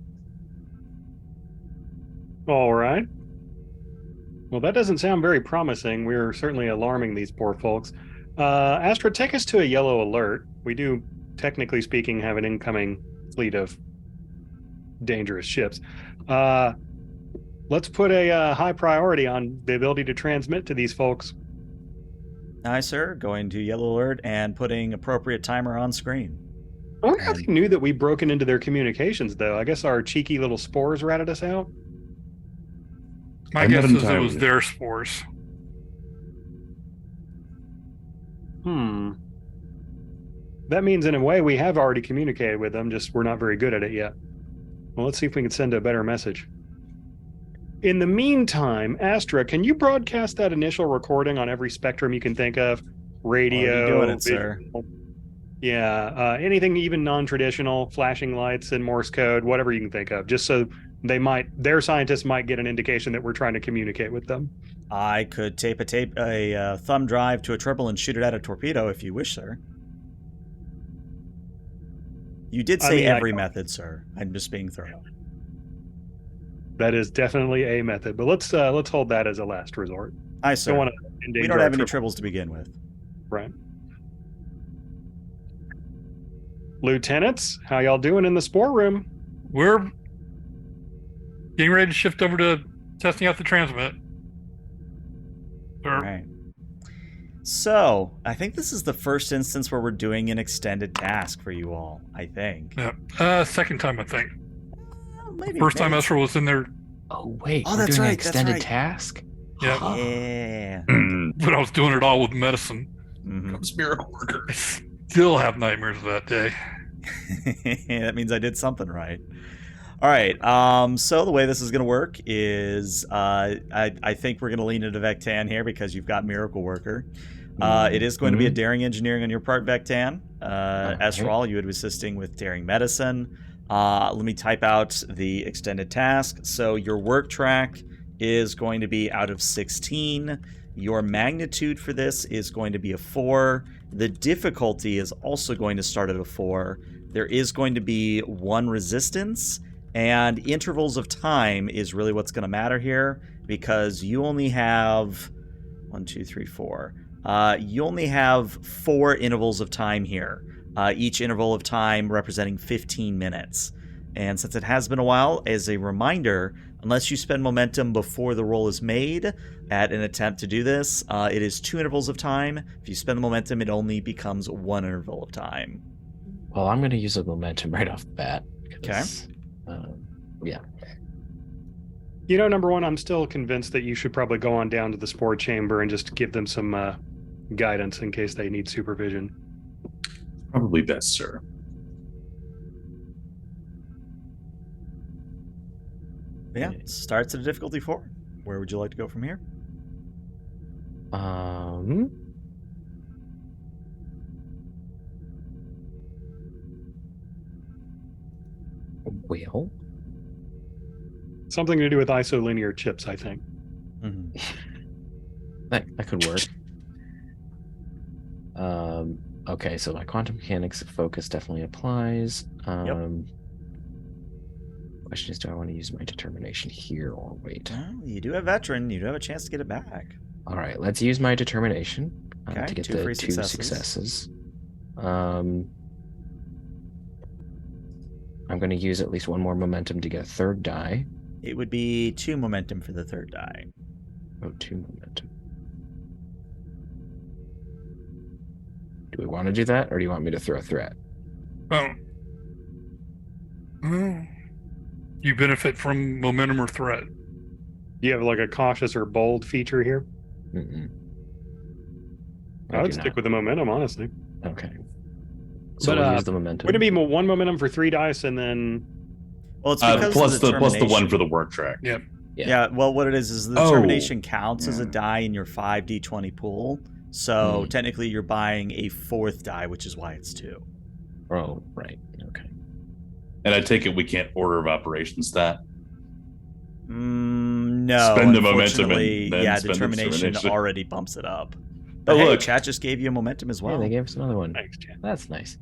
all right. Well, that doesn't sound very promising. We're certainly alarming these poor folks. Astra, take us to a yellow alert. We do, technically speaking, have an incoming fleet of dangerous ships. Let's put a high priority on the ability to transmit to these folks. Aye, sir. Going to yellow alert and putting appropriate timer on screen. I wonder how they knew that we'd broken into their communications, though. I guess our cheeky little spores ratted us out. My I'm guess not is it entirely was sure. their spores. That means, in a way, we have already communicated with them, just we're not very good at it yet. Well, let's see if we can send a better message. In the meantime, Astra, can you broadcast that initial recording on every spectrum you can think of? Radio, Already doing it, sir. visual. Yeah, anything even non-traditional, flashing lights and Morse code, whatever you can think of, just so their scientists might get an indication that we're trying to communicate with them. I could tape a thumb drive to a triple and shoot it at a torpedo if you wish, sir. You did say every method, sir. I'm just being thorough. That is definitely a method, but let's hold that as a last resort. Aye, sir. Don't want to We endanger don't our have any triple. triples to begin with. Right. Lieutenants, how y'all doing in the spore room? We're getting ready to shift over to testing out the transmit. All right. So, I think this is the first instance where we're doing an extended task for you all, I think. Yeah. Second time, I think. Maybe. First time maybe. Ezra was in there Oh wait, Oh, we're that's doing an right, that's extended right. task. Yeah. Huh. Yeah. but I was doing it all with medicine. Mhm. Comes Miracle Worker. I still have nightmares of that day. That means I did something right. All right. So the way this is going to work is I think we're going to lean into Vectan here because you've got Miracle Worker. It is going to be a Daring Engineering on your part, Vectan. Esral, you would be assisting with Daring Medicine. Let me type out the extended task. So your work track is going to be out of 16. Your magnitude for this is going to be a 4. The difficulty is also going to start at a 4. There is going to be 1 resistance, and intervals of time is really what's going to matter here, because you only have 1, 2, 3, 4. You only have 4 intervals of time here, each interval of time representing 15 minutes. And since it has been a while, as a reminder, unless you spend momentum before the roll is made at an attempt to do this, it is 2 intervals of time. If you spend the momentum, it only becomes 1 interval of time. Well, I'm going to use a momentum right off the bat. Okay. Yeah. You know, number one, I'm still convinced that you should probably go on down to the spore chamber and just give them some guidance in case they need supervision. Probably best, sir. Yeah, starts at a difficulty 4. Where would you like to go from here? Well, Something to do with isolinear chips, I think. Mm-hmm. that could work. Okay, so my quantum mechanics focus definitely applies. Question is, do I want to use my determination here or wait? Well, you do have veteran. You do have a chance to get it back. All right, let's use my determination Okay, to get 2 the free 2 successes. successes. I'm going to use at least 1 more momentum to get a 3rd die. It would be 2 momentum for the 3rd die. Oh, 2 momentum. Do we want to do that, or do you want me to throw a threat? You benefit from momentum or threat. Do you have like a cautious or bold feature here? Mm-mm. I would do stick not. with the momentum, honestly. Okay. So But, we'll use the momentum. Would it be 1 momentum for 3 dice and then... Well, it's because Plus of the the 1 determination. for the work track. Yep. Yeah, well, what it is the determination counts as a die in your 5d20 pool. So technically you're buying a 4th die, which is why it's 2. Oh, right. Okay. And I take it we can't order of operations that. No. Spend the momentum unfortunately, and then yeah, spend the determination determination. already bumps it up. But Oh, hey, look. chat just gave you a momentum as well. Yeah, they gave us another one. Thanks, Jan. That's nice.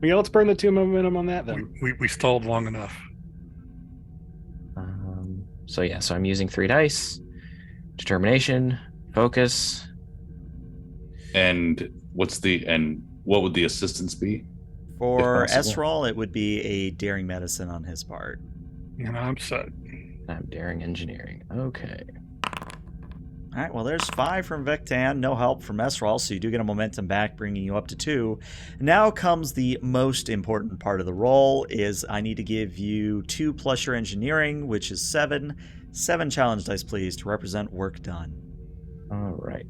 Yeah, let's burn the 2 momentum on that then. We stalled long enough. So I'm using 3 dice. Determination, focus. And what would the assistance be? For If possible. S roll, it would be a daring medicine on his part. And I'm set. I'm daring engineering. Okay. All right, well, there's 5 from Vectan, no help from Esrol, so you do get a momentum back, bringing you up to 2. Now comes the most important part of the roll, is I need to give you 2 plus your engineering, which is 7. 7 challenge dice, please, to represent work done. All right.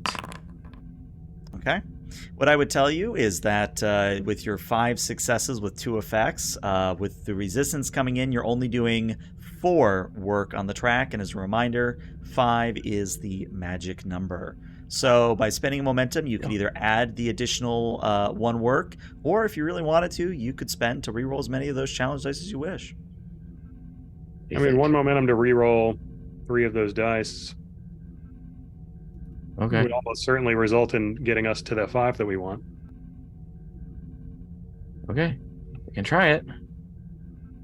Okay? What I would tell you is that with your 5 successes with 2 effects, with the resistance coming in, you're only doing 4 work on the track, and as a reminder, 5 is the magic number. So by spending momentum, you could either add the additional 1 work, or if you really wanted to, you could spend to reroll as many of those challenge dice as you wish. I mean, 1 momentum to reroll 3 of those dice Okay. would almost certainly result in getting us to the 5 that we want. Okay. We can try it.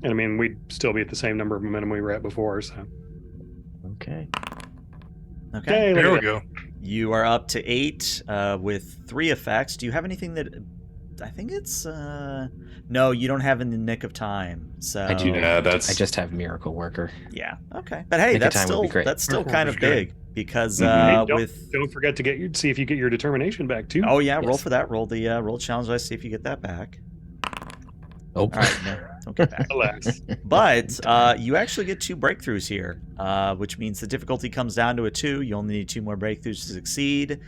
And I mean, we'd still be at the same number of momentum we were at before, so... Okay. Okay. look There at we that. go. You are up to 8 with 3 effects. Do you have anything that... I think it's... No, you don't have in the nick of time. So I do. Yeah, that's. I just have Miracle Worker. Yeah. Okay. But hey, Nick of that's time would still be great. kind of Worker's good. big because Mhm. Hey, with... Don't forget to see if you get your determination back, too. Oh yeah, roll Yes. for that. Roll the roll challenge dice. See if you get that back. Oh. All right, no, don't get back. Alas. But you actually get 2 breakthroughs here, which means the difficulty comes down to a 2. You only need 2 more breakthroughs to succeed.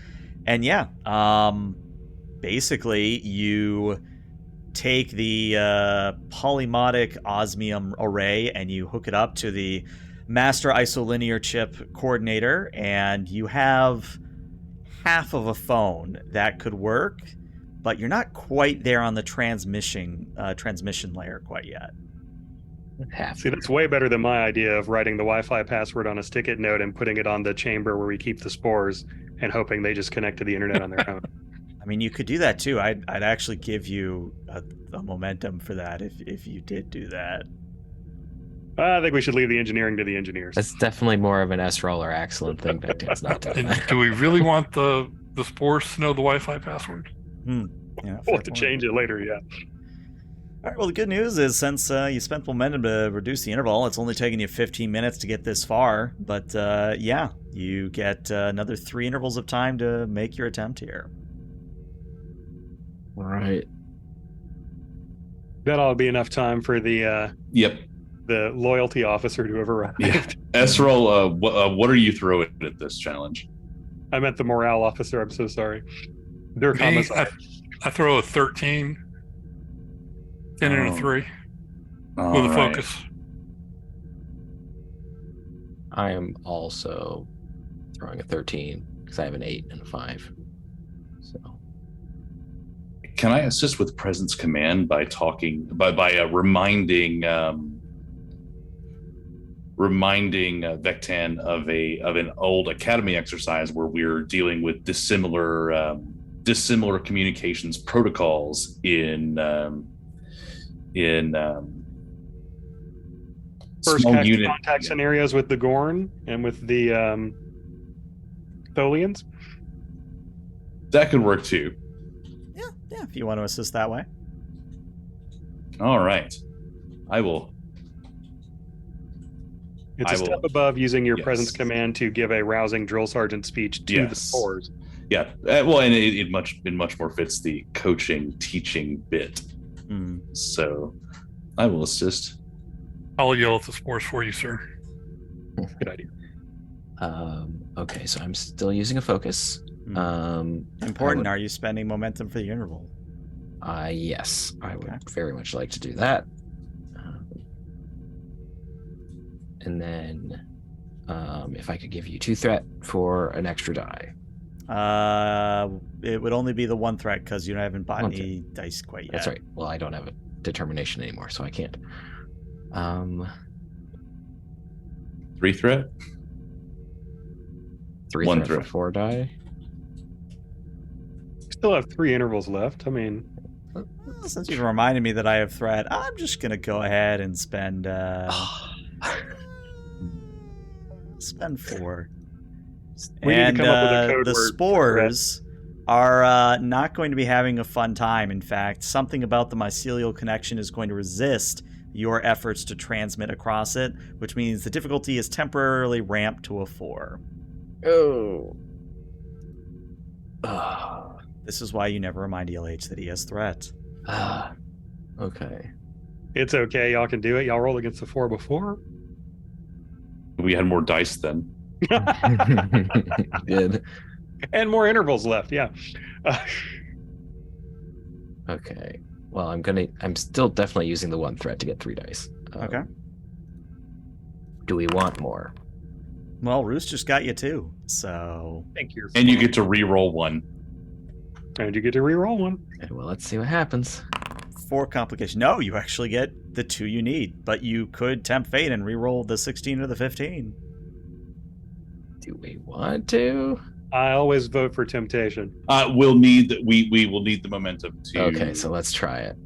And yeah, basically you take the polymotic osmium array and you hook it up to the master isolinear chip coordinator, and you have half of a phone that could work, but you're not quite there on the transmission layer quite yet. Half. See, that's way better than my idea of writing the Wi-Fi password on a stick-it note and putting it on the chamber where we keep the spores, and hoping they just connect to the internet on their own. I mean, you could do that too. I'd actually give you a momentum for that if you did do that. I think we should leave the engineering to the engineers. That's definitely more of an S-roll or excellent thing. It's not doing And that. do we really want the spores to know the Wi-Fi password? Yeah, We'll fair have to point. change it later, yeah. All right, well, the good news is since you spent momentum to reduce the interval, it's only taken you 15 minutes to get this far. But yeah, you get another 3 intervals of time to make your attempt here. All right. That ought to be enough time for the Yep. the loyalty officer to have arrived. Yeah. Esrol, what are you throwing at this challenge? I meant the morale officer. I'm so sorry. Dirk Me, homicide. I throw a 13, 10 and a 3 All with a right. focus. I am also throwing a 13 because I have an 8 and a 5. So Can I assist with presence command by talking by reminding Vectan of an old academy exercise where we're dealing with dissimilar communications protocols in First small unit contact scenarios with the Gorn and with the Tholians. That could work too. Yeah, if you want to assist that way. All right, I will. It's I a step will- above using your yes. presence command to give a rousing drill sergeant speech to the Yes. spores. Yeah, well, and it much more fits the coaching teaching bit. Hmm. So, I will assist. I'll yell at the spores for you, sir. Good idea. okay, so I'm still using a focus. Important. Are you spending momentum for the interval? Yes, I Okay. would very much like to do that. And then, if I could give you 2 threat for an extra die. It would only be the 1 threat because you haven't bought Okay. any dice quite yet. That's right. Well, I don't have a determination anymore, so I can't. 3 threat. 3 1 threat for threat. 4 die. Still have 3 intervals left. I mean, Well, since you've reminded me that I have threat, I'm just gonna go ahead and spend spend 4. We need to come up with a code the word for spores are not going to be having a fun time. In fact, something about the mycelial connection is going to resist your efforts to transmit across it, which means the difficulty is temporarily ramped to a 4. Oh. This is why you never remind ELH that he has threat. Okay. it's okay. Y'all can do it. Y'all roll against the 4 before. We had more dice then. Good. And more intervals left. Yeah. Okay. Well, I'm still definitely using the 1 threat to get 3 dice. Okay. Do we want more? Well, Roos just got you 2, so Thank you. And you get to re-roll 1. And you get to re-roll 1. Okay, well, let's see what happens. 4 complication. No, you actually get the 2 you need, but you could tempt fate and re-roll the 16 or the 15. Do we want to? I always vote for temptation. We will need the momentum to. Okay, so let's try it.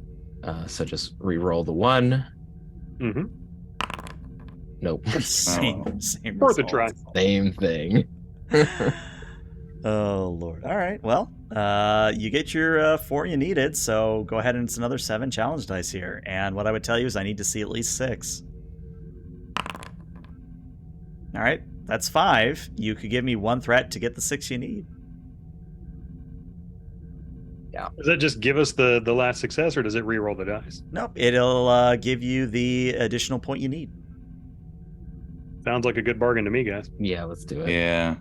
So just re-roll the 1. Mm-hmm. Nope. same Worth a result. try. Same thing. Oh Lord. All right. Well, you get your 4 you needed, so go ahead and it's another 7 challenge dice here. And what I would tell you is I need to see at least 6. All right, that's 5. You could give me 1 threat to get the 6 you need. Does that just give us the last success, or does it re-roll the dice? Nope, it'll give you the additional point you need. Sounds like a good bargain to me, guys. Yeah, let's do it. Yeah.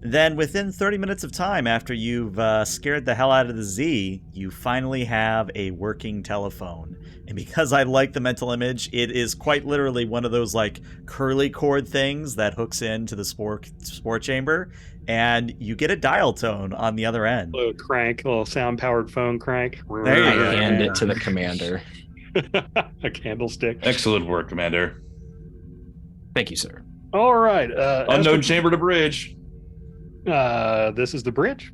Then within 30 minutes of time after you've scared the hell out of the Z, you finally have a working telephone. And because I like the mental image, it is quite literally one of those like curly cord things that hooks into the spore chamber, and you get a dial tone on the other end. A little crank, a little sound-powered phone crank. There you I go. hand it to the commander. A candlestick. Excellent work, Commander. Thank you, sir. All right. Unknown chamber to bridge. This is the bridge.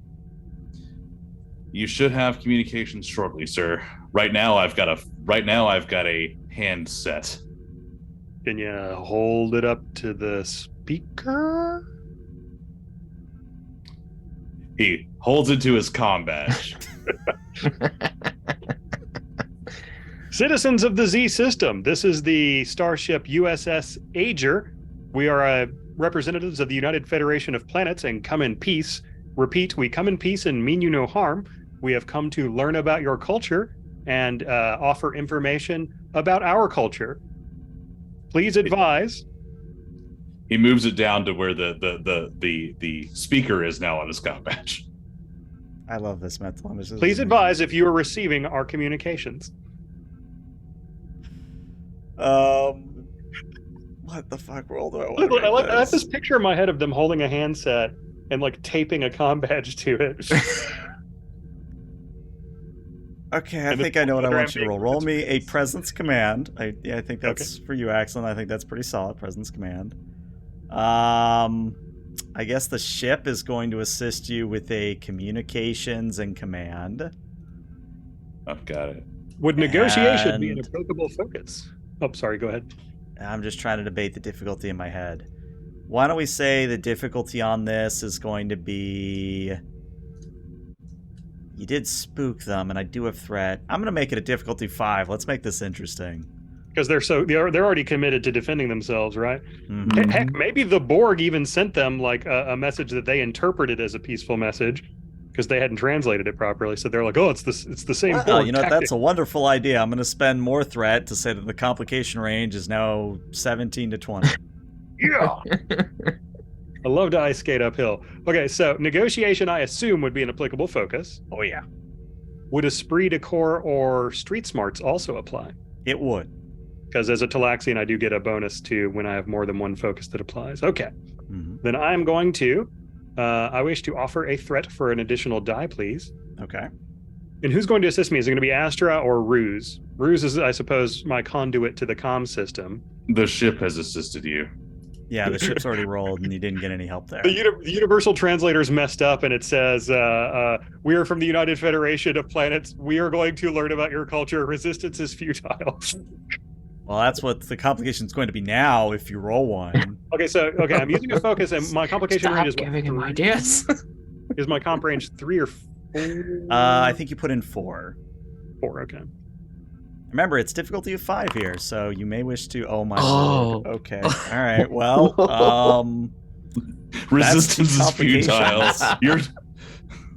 You should have communications shortly, sir. Right now, I've got a handset. Can you hold it up to the speaker? He holds it to his comm badge. Citizens of the Z system, this is the starship U.S.S. Agir. We are representatives of the United Federation of Planets and come in peace. Repeat, we come in peace and mean you no harm. We have come to learn about your culture and offer information about our culture. Please advise. He moves it down to where the speaker is now on his comm badge. I love this mental. Please advise if you are receiving our communications. What the fuck world do I want to I have this picture in my head of them holding a handset and like taping a comm badge to it. Okay, I think I know what I want you to roll. Roll me a presence command. I think that's for you, Axel. I think that's pretty solid. Presence command. I guess the ship is going to assist you with a communications and command. I've got it. Would negotiation be an applicable focus? Oh, sorry, go ahead. I'm just trying to debate the difficulty in my head. Why don't we say the difficulty on this is going to be... You did spook them, and I do have threat. I'm going to make it a difficulty 5. Let's make this interesting. Because they're already committed to defending themselves, right? Mm-hmm. Heck, maybe the Borg even sent them like a message that they interpreted as a peaceful message because they hadn't translated it properly. So they're like, "Oh, it's the same." Well, you know, that's a wonderful idea. I'm going to spend more threat to say that the complication range is now 17 to 20. Yeah. I love to ice skate uphill. Okay, so negotiation, I assume, would be an applicable focus. Oh yeah. Would esprit de corps or street smarts also apply? It would. Because as a Talaxian, I do get a bonus to when I have more than one focus that applies. Okay. Mm-hmm. Then I'm going to, I wish to offer a threat for an additional die, please. Okay. And who's going to assist me? Is it going to be Astra or Ruse? Ruse is, I suppose, my conduit to the comm system. The ship has assisted you. Yeah, the ship's already rolled and you didn't get any help there. The universal translator's messed up and it says, we are from the United Federation of Planets. We are going to learn about your culture. Resistance is futile. Well, that's what the complication is going to be now if you roll one. Okay, I'm using a focus and my complication range is Stop giving him ideas. Is my comp range 3 or 4? I think you put in 4. 4, okay. Remember, it's difficulty of 5 here, so you may wish to... Oh, my lord. Okay. All right. Well, resistance is futile.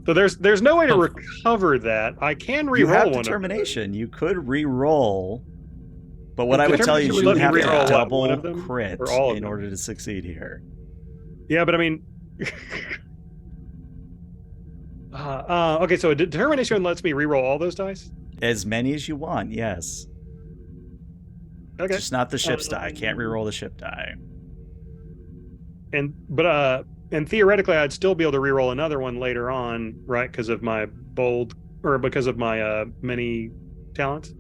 So there's no way to recover that. I can re-roll you have one determination. You could re-roll, but what I would tell you is you have to double crit in order to succeed here. Yeah, but I mean... okay, so a determination lets me re-roll all those dice? As many as you want, yes. Okay. Just not the ship's die. I can't re-roll the ship die. And theoretically, I'd still be able to re-roll another one later on, right? Because of my because of my many talents.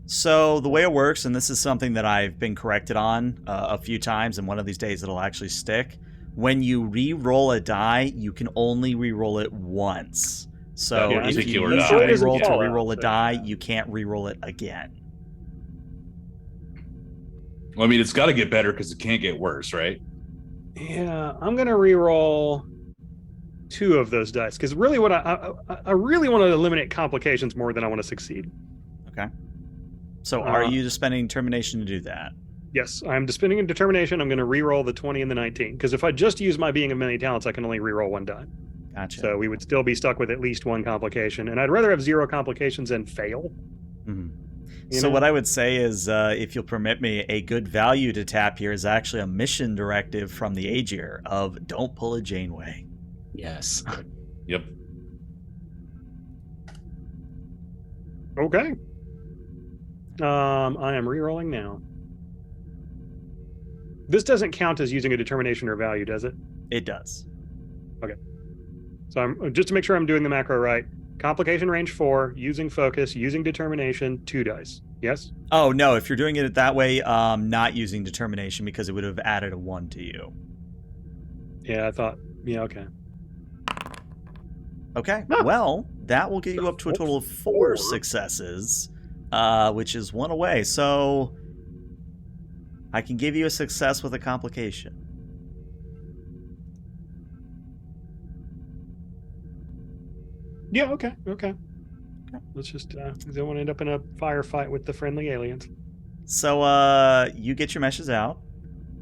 So the way it works, and this is something that I've been corrected on a few times, and one of these days it'll actually stick. When you re-roll a die, you can only re-roll it once. So if you use your re-roll to re-roll a die, you can't re-roll it again. Well, I mean, it's got to get better because it can't get worse, right? Yeah, I'm gonna re-roll 2 of those dice because really, what I really want to eliminate complications more than I want to succeed. Okay. So are you just spending determination to do that? Yes, I'm spending in determination. I'm going to re-roll the 20 and the 19 because if I just use my being of many talents, I can only re-roll 1 die. Gotcha. So we would still be stuck with at least 1 complication, and I'd rather have 0 complications and fail. Mm-hmm. So what I would say is, if you'll permit me, a good value to tap here is actually a mission directive from the Agir of don't pull a Janeway. Yes. Yep. Okay. I am re-rolling now. This doesn't count as using a determination or value, does it? It does. Okay. So I'm just to make sure I'm doing the macro right. Complication range 4, using focus, using determination, 2 dice. Yes? Oh, no. If you're doing it that way, not using determination because it would have added a 1 to you. Yeah, I thought. Yeah, okay. Okay, Huh. well, that will get you up to a total of 4 4. successes, which is 1 away. So I can give you a success with a complication. Yeah, okay. Let's just don't want to end up in a firefight with the friendly aliens. So you get your meshes out,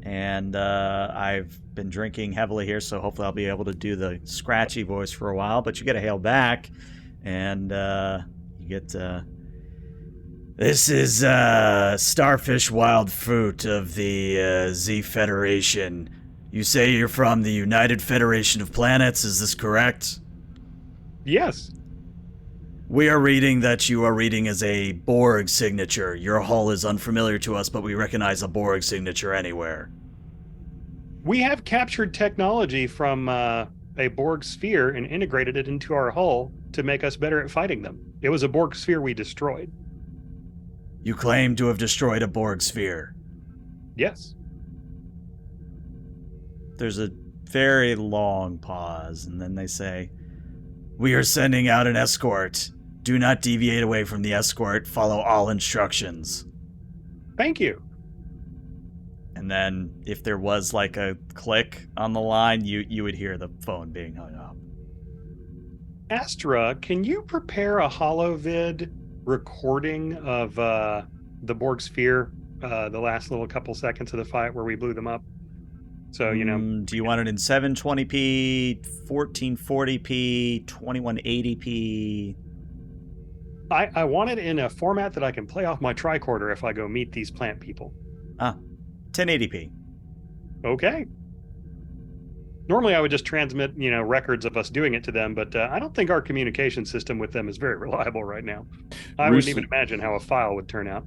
and I've been drinking heavily here, so hopefully I'll be able to do the scratchy voice for a while, but you get a hail back, and you get... This is Starfish Wild Fruit of the Z Federation. You say you're from the United Federation of Planets, is this correct? Yes. We are reading that you are reading as a Borg signature. Your hull is unfamiliar to us, but we recognize a Borg signature anywhere. We have captured technology from a Borg sphere and integrated it into our hull to make us better at fighting them. It was a Borg sphere we destroyed. You claim to have destroyed a Borg sphere. Yes. There's a very long pause, and then they say, "We are sending out an escort. Do not deviate away from the escort. Follow all instructions." Thank you. And then if there was like a click on the line, you would hear the phone being hung up. Astra, can you prepare a holovid recording of the Borg sphere, the last little couple seconds of the fight where we blew them up? So, Do you want it in 720p, 1440p, 2180p? I want it in a format that I can play off my tricorder if I go meet these plant people. 1080p. Okay. Normally I would just transmit, records of us doing it to them, but I don't think our communication system with them is very reliable right now. I wouldn't even imagine how a file would turn out.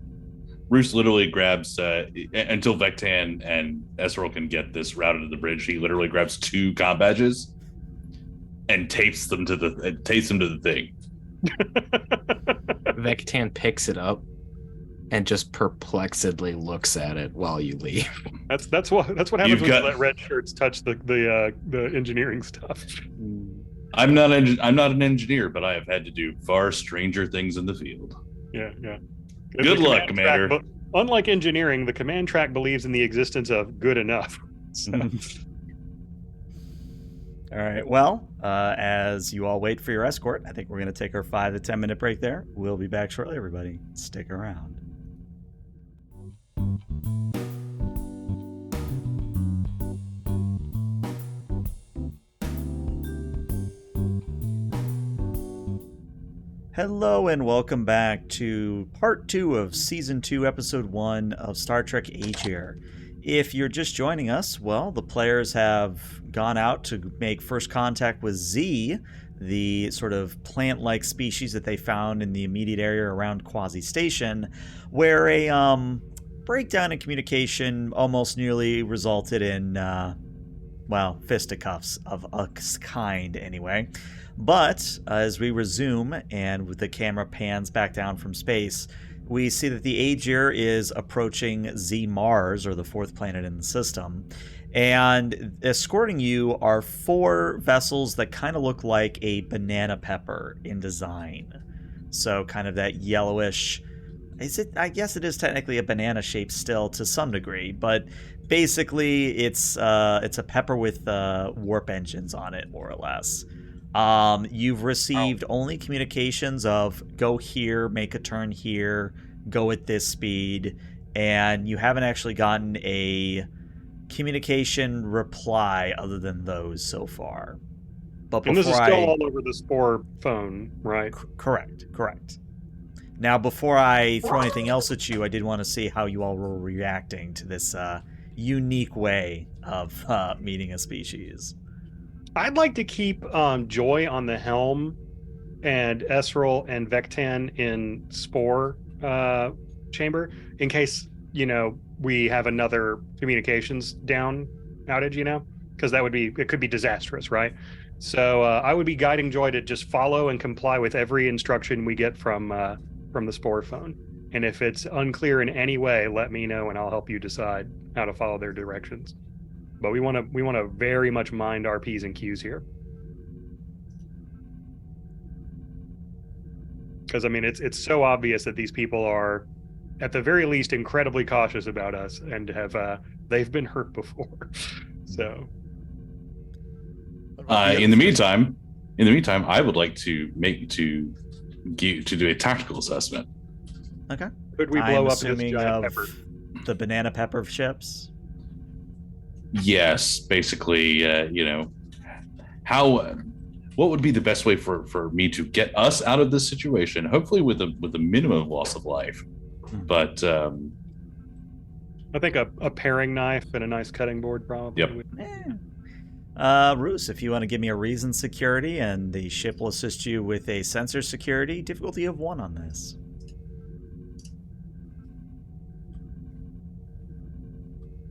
Roos literally grabs, until Vectan and Esrol can get this routed to the bridge, he literally grabs 2 comm badges and tapes them to the thing. Vectan picks it up and just perplexedly looks at it while you leave. That's what happens when you let red shirts touch the engineering stuff. I'm not an engineer, but I have had to do far stranger things in the field. Yeah. Good luck, Commander. Unlike engineering, the command track believes in the existence of good enough. So. All right. Well, as you all wait for your escort, I think we're going to take our 5 to 10 minute break there. We'll be back shortly, everybody. Stick around. Hello and welcome back to part 2 of season 2, episode 1 of Star Trek Agir. If you're just joining us, well, the players have gone out to make first contact with Z, the sort of plant-like species that they found in the immediate area around Quasi Station, where a breakdown in communication almost nearly resulted in, fisticuffs of a kind anyway. But as we resume and the camera pans back down from space, we see that the Agir is approaching Z Mars, or the 4th planet in the system, and escorting you are 4 vessels that kind of look like a banana pepper in design. So kind of that yellowish, I guess it is technically a banana shape still to some degree, but basically it's a pepper with warp engines on it, more or less. You've received only communications of go here, make a turn here, go at this speed, and you haven't actually gotten a communication reply other than those so far. But and this is still all over the Spore phone, right? Correct. Now, before I throw anything else at you, I did want to see how you all were reacting to this unique way of meeting a species. I'd like to keep Joy on the helm and Esrol and Vectan in Spore chamber in case, we have another communications down outage, because it could be disastrous, right? So I would be guiding Joy to just follow and comply with every instruction we get from the Spore phone. And if it's unclear in any way, let me know and I'll help you decide how to follow their directions. But we want to very much mind our P's and Q's here. Because I mean, it's so obvious that these people are, at the very least, incredibly cautious about us, and they've been hurt before. So, in the meantime, I would like to do a tactical assessment. Okay. Could we blow up this giant pepper? The banana pepper ships? Yes, basically, what would be the best way for me to get us out of this situation? Hopefully, with a minimum loss of life. But I think a paring knife and a nice cutting board probably. Yep. Roos, if you want to give me a reason security, and the ship will assist you with a sensor security, difficulty of 1 on this.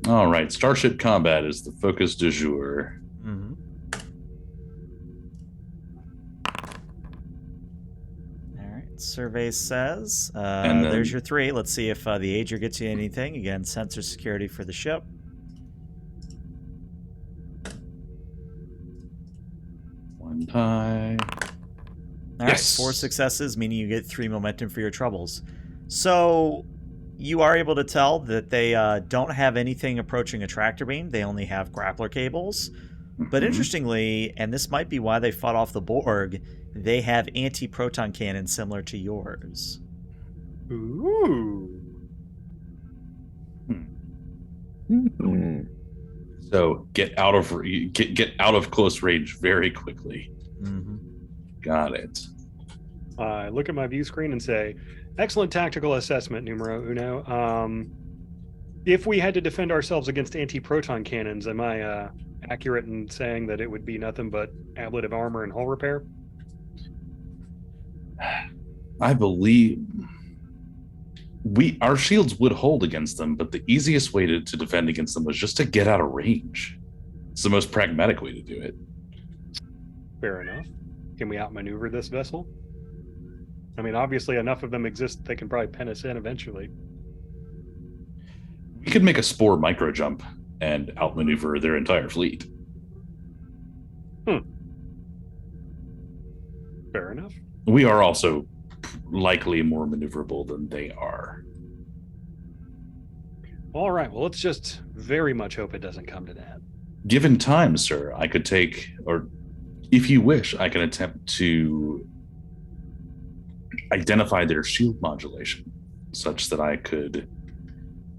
All right, Starship Combat is the focus du jour. Mm-hmm. All right, survey says, And then, there's your 3. Let's see if the Agir gets you anything. Again, sensor security for the ship. One tie. All Yes. right, 4 successes, meaning you get 3 momentum for your troubles. So you are able to tell that they don't have anything approaching a tractor beam. They only have grappler cables. But interestingly, and this might be why they fought off the Borg, they have anti-proton cannons similar to yours. Ooh. So get out of close range very quickly. Mm-hmm. Got it. I look at my view screen and say, excellent tactical assessment, numero uno. If we had to defend ourselves against anti-proton cannons, am I accurate in saying that it would be nothing but ablative armor and hull repair? I believe our shields would hold against them, but the easiest way to defend against them was just to get out of range. It's the most pragmatic way to do it. Fair enough. Can we outmaneuver this vessel? I mean, obviously enough of them exist, they can probably pen us in eventually. We could make a spore micro jump and outmaneuver their entire fleet. Fair enough. We are also likely more maneuverable than they are. All right, well, let's just very much hope it doesn't come to that. Given time, sir, I could take, or if you wish, I can attempt to identify their shield modulation such that I could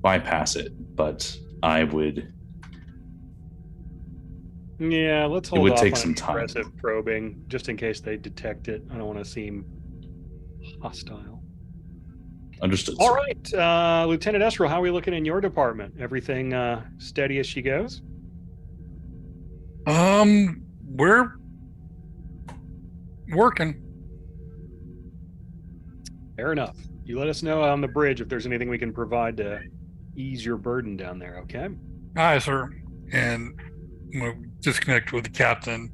bypass it, but I would... Yeah, let's hold would off take on some time. aggressive probing, just in case they detect it. I don't want to seem hostile. Understood, All sir. right, Lieutenant Esrel, how are we looking in your department? Everything steady as she goes? We're working. Fair enough. You let us know on the bridge if there's anything we can provide to ease your burden down there, okay? Aye, sir. And we'll disconnect with the captain.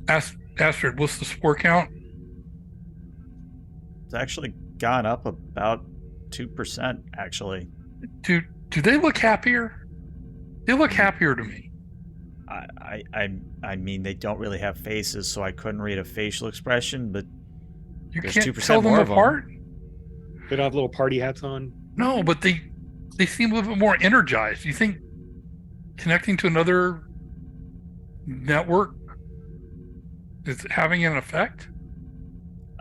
Astrid, what's the spore count? It's actually gone up about 2%, actually. Do they look happier? They look happier to me. I mean, they don't really have faces, so I couldn't read a facial expression, but You there's can't 2% tell them more of them. apart? They don't have little party hats on? No, but they seem a little bit more energized. You think connecting to another network is having an effect?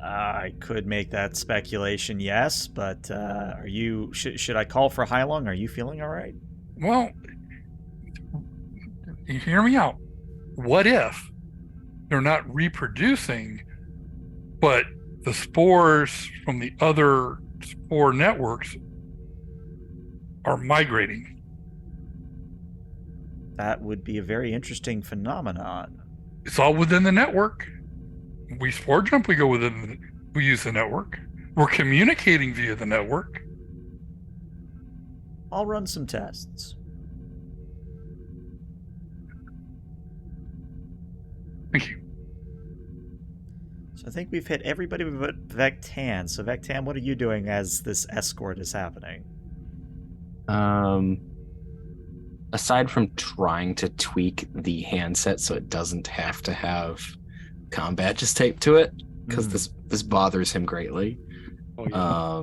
I could make that speculation, yes, but are you? Should I call for Hylung? Are you feeling all right? Well, you hear me out. What if they're not reproducing, but the spores from the other spore networks are migrating? That would be a very interesting phenomenon. It's all within the network. We spore jump, we use the network. We're communicating via the network. I'll run some tests. Thank you. So I think we've hit everybody but Vectan. So Vectan, what are you doing as this escort is happening? Aside from trying to tweak the handset so it doesn't have to have combat just taped to it, because this bothers him greatly. Oh, yeah.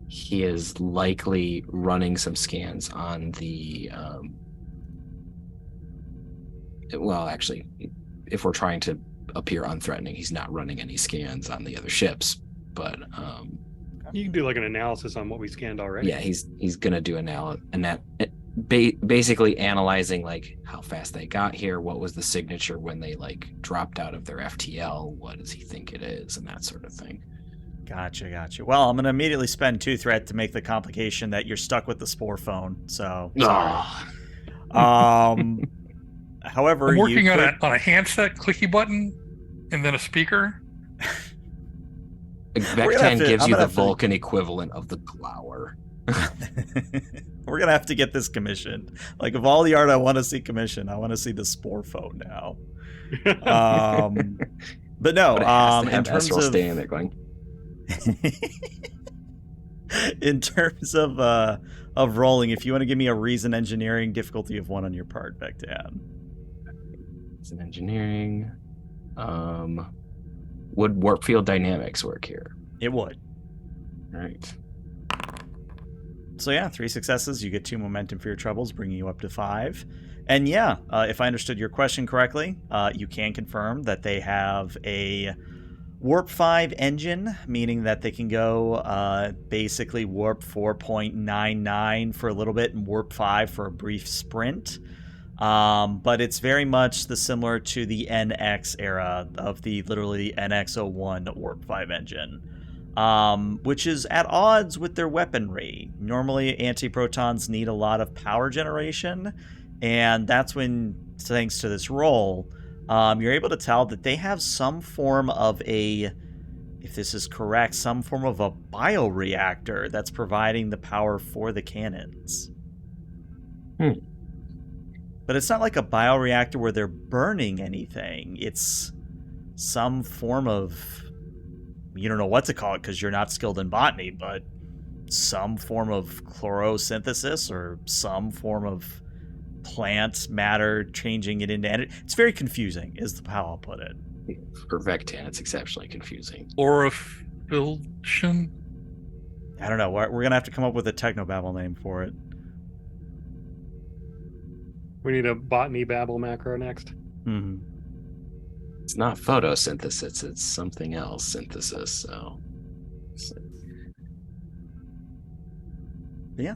He is likely running some scans on the well, actually, if we're trying to appear unthreatening, he's not running any scans on the other ships, but You can do like an analysis on what we scanned already. yeah, he's gonna do basically analyzing like how fast they got here, what was the signature when they like dropped out of their FTL, what does he think it is, and that sort of thing. Gotcha. Well, I'm going to immediately spend 2 threat to make the complication that you're stuck with the spore phone. So, sorry. However, I'm working on a handset clicky button and then a speaker. Vectan gives you the Vulcan equivalent of the glower. We're going to have to get this commissioned. Like, of all the art I want to see commissioned, I want to see the spore phone now. But no, in terms of staying there going. In terms of rolling, if you want to give me a reason engineering difficulty of 1 on your part, Vectan. Reason engineering. Would warp field dynamics work here? It would. All right. So yeah, 3 successes. You get 2 momentum for your troubles, bringing you up to 5. And yeah, if I understood your question correctly, you can confirm that they have a Warp 5 engine, meaning that they can go basically Warp 4.99 for a little bit and Warp 5 for a brief sprint. But it's very much similar to the NX era of the literally NX01 Warp 5 engine, which is at odds with their weaponry. Normally, anti-protons need a lot of power generation, and that's when, thanks to this roll, you're able to tell that they have some form of if this is correct, some form of a bioreactor that's providing the power for the cannons. But it's not like a bioreactor where they're burning anything. It's some form of, you don't know what to call it because you're not skilled in botany, but some form of chlorosynthesis or some form of plant matter changing it into energy. It's very confusing, is how I'll put it. For Vectan, it's exceptionally confusing. Orifiltion? I don't know. We're going to have to come up with a technobabble name for it. We need a botany babble macro next. Mm-hmm. It's not photosynthesis, it's something else synthesis, so... Yeah.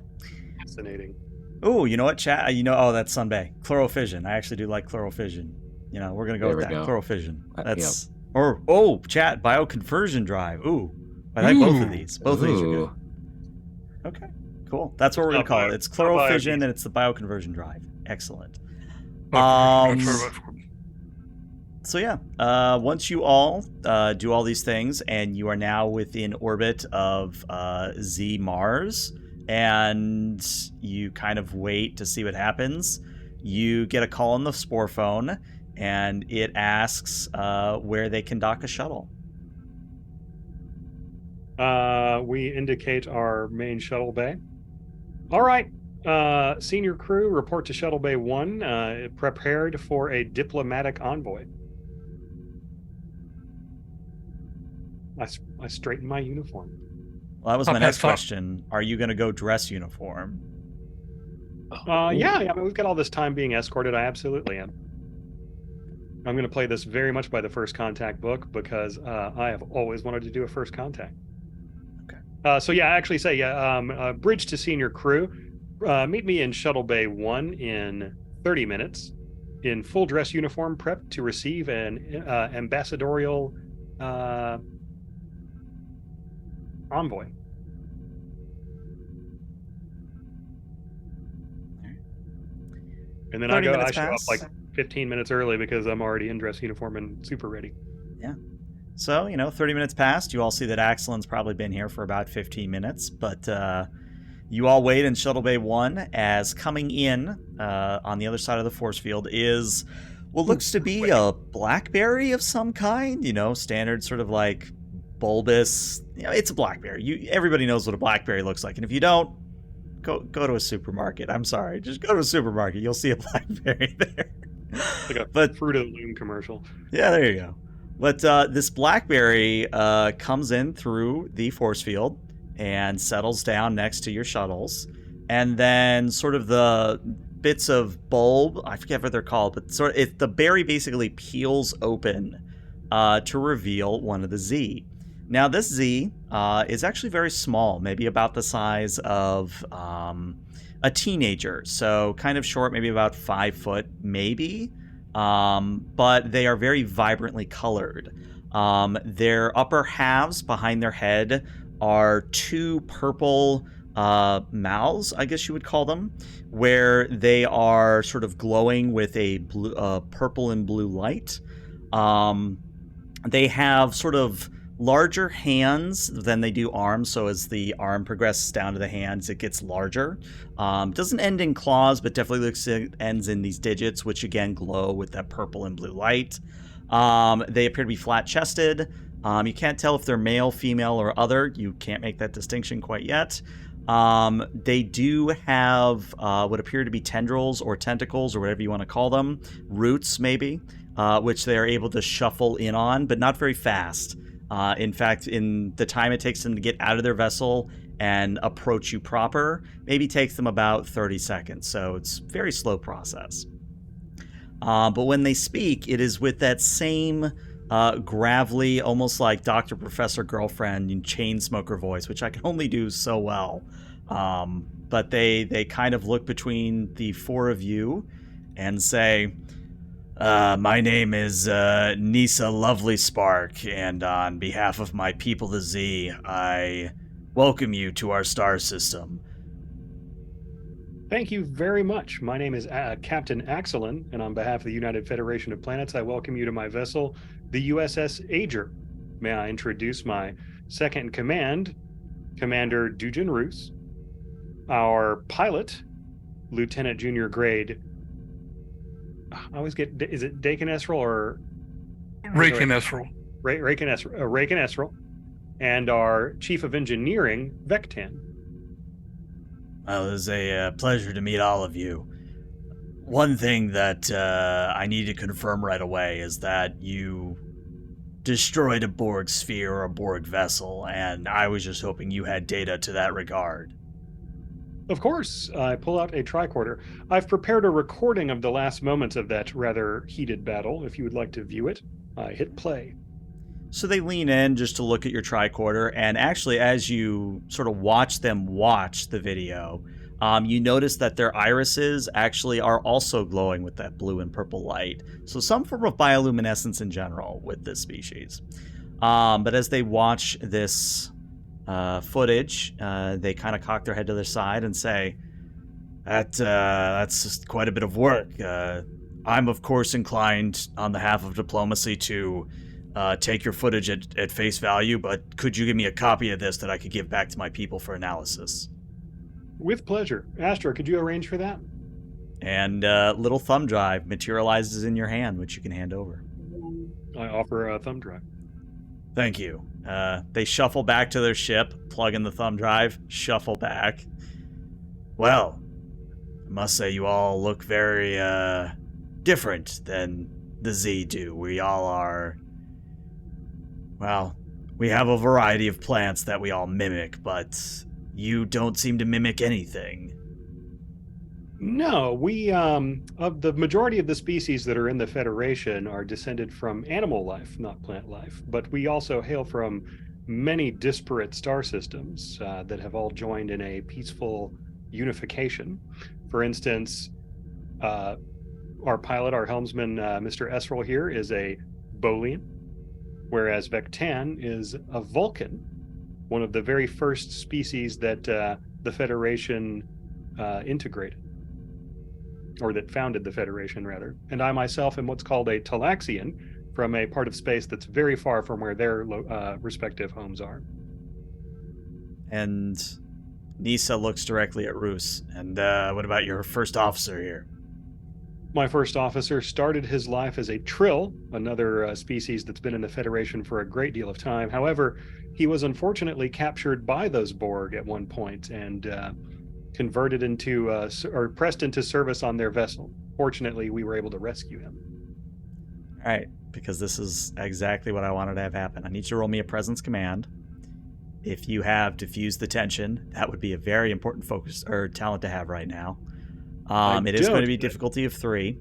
Fascinating. Oh, you know what, chat? Oh, that's Sunbay. Chlorophission. I actually do like chlorophission. You know, we're going to go with that. Chlorophission. That's... Yep. Or, chat, bioconversion drive. Ooh. I like both of these. Both of these are good. Okay, cool. That's what we're going to call it. It's chlorophission and it's the bioconversion drive. Excellent. So yeah, once you all do all these things and you are now within orbit of Z Mars and you kind of wait to see what happens, you get a call on the spore phone and it asks where they can dock a shuttle. We indicate our main shuttle bay. All right. Senior crew, report to Shuttle Bay 1, prepared for a diplomatic envoy. I straightened my uniform. Well, that was my next question. Are you going to go dress uniform? Yeah, we've got all this time being escorted. I absolutely am. I'm going to play this very much by the First Contact book because I have always wanted to do a First Contact. Okay. So yeah, I actually say, bridge to senior crew. Meet me in Shuttle Bay 1 in 30 minutes in full dress uniform, prepped to receive an ambassadorial envoy. And then I show up like 15 minutes early because I'm already in dress uniform and super ready. Yeah. So, 30 minutes passed. You all see that Axelin's probably been here for about 15 minutes, but you all wait in Shuttle Bay 1 as coming in on the other side of the force field is what looks to be a blackberry of some kind, standard sort of like bulbous. It's a blackberry. Everybody knows what a blackberry looks like, and if you don't, go to a supermarket. I'm sorry, just go to a supermarket. You'll see a blackberry there. Like a Fruit of the Loom commercial. Yeah, there you go. But this blackberry comes in through the force field and settles down next to your shuttles. And then sort of the bits of bulb, I forget what they're called, but the berry basically peels open to reveal one of the Z. Now, this Z is actually very small, maybe about the size of a teenager. So kind of short, maybe about 5 foot, maybe. But they are very vibrantly colored. Their upper halves behind their head are 2 purple mouths, I guess you would call them, where they are sort of glowing with a blue, purple and blue light. They have sort of larger hands than they do arms, so as the arm progresses down to the hands, it gets larger. Doesn't end in claws, but definitely looks like it ends in these digits, which again glow with that purple and blue light. They appear to be flat-chested. You can't tell if they're male, female, or other. You can't make that distinction quite yet. They do have what appear to be tendrils or tentacles or whatever you want to call them, roots maybe, which they are able to shuffle in on, but not very fast. In fact, in the time it takes them to get out of their vessel and approach you proper, maybe takes them about 30 seconds. So it's a very slow process. But when they speak, it is with that same gravelly, almost like Dr. Professor Girlfriend and Chainsmoker voice, which I can only do so well. But they kind of look between the 4 of you and say, my name is Nisa Lovely Spark, and on behalf of my people, the Z, I welcome you to our star system. Thank you very much. My name is Captain Axelin, and on behalf of the United Federation of Planets, I welcome you to my vessel, the U.S.S. Agir. May I introduce my second in command, Commander Dujan Roos, our pilot, Lieutenant Junior Grade. I always get, is it Dakin Esrel or Rakin Esrel? Rakin Esrel, and our Chief of Engineering, Vectan. Well, it was a pleasure to meet all of you. One thing that I need to confirm right away is that you destroyed a Borg sphere or a Borg vessel, and I was just hoping you had data to that regard. Of course, I pull out a tricorder. I've prepared a recording of the last moments of that rather heated battle. If you would like to view it, I hit play. So they lean in just to look at your tricorder, and actually as you sort of watch them watch the video, you notice that their irises actually are also glowing with that blue and purple light. So some form of bioluminescence in general with this species. But as they watch this footage, they kind of cock their head to their side and say, that's just quite a bit of work. I'm of course inclined on behalf of diplomacy to take your footage at face value, but could you give me a copy of this that I could give back to my people for analysis? With pleasure. Astra, could you arrange for that? And little thumb drive materializes in your hand, which you can hand over. I offer a thumb drive. Thank you. They shuffle back to their ship, plug in the thumb drive, shuffle back. Well, I must say you all look very different than the Z do. We all are... Well, we have a variety of plants that we all mimic, but you don't seem to mimic anything. No, we, of the majority of the species that are in the Federation are descended from animal life, not plant life. But we also hail from many disparate star systems that have all joined in a peaceful unification. For instance, our pilot, our helmsman, Mr. Esrel here, is a Bolian, whereas Vectan is a Vulcan, one of the very first species that the Federation integrated, or that founded the Federation, rather. And I myself am what's called a Talaxian, from a part of space that's very far from where their respective homes are. And Nisa looks directly at Roos. And what about your first officer here? My first officer started his life as a Trill, another species that's been in the Federation for a great deal of time. However, he was unfortunately captured by those Borg at one point and converted into, or pressed into service on their vessel. Fortunately, we were able to rescue him. All right, because this is exactly what I wanted to have happen. I need you to roll me a presence command. If you have diffused the tension, that would be a very important focus or talent to have right now. It is going to be difficulty of 3,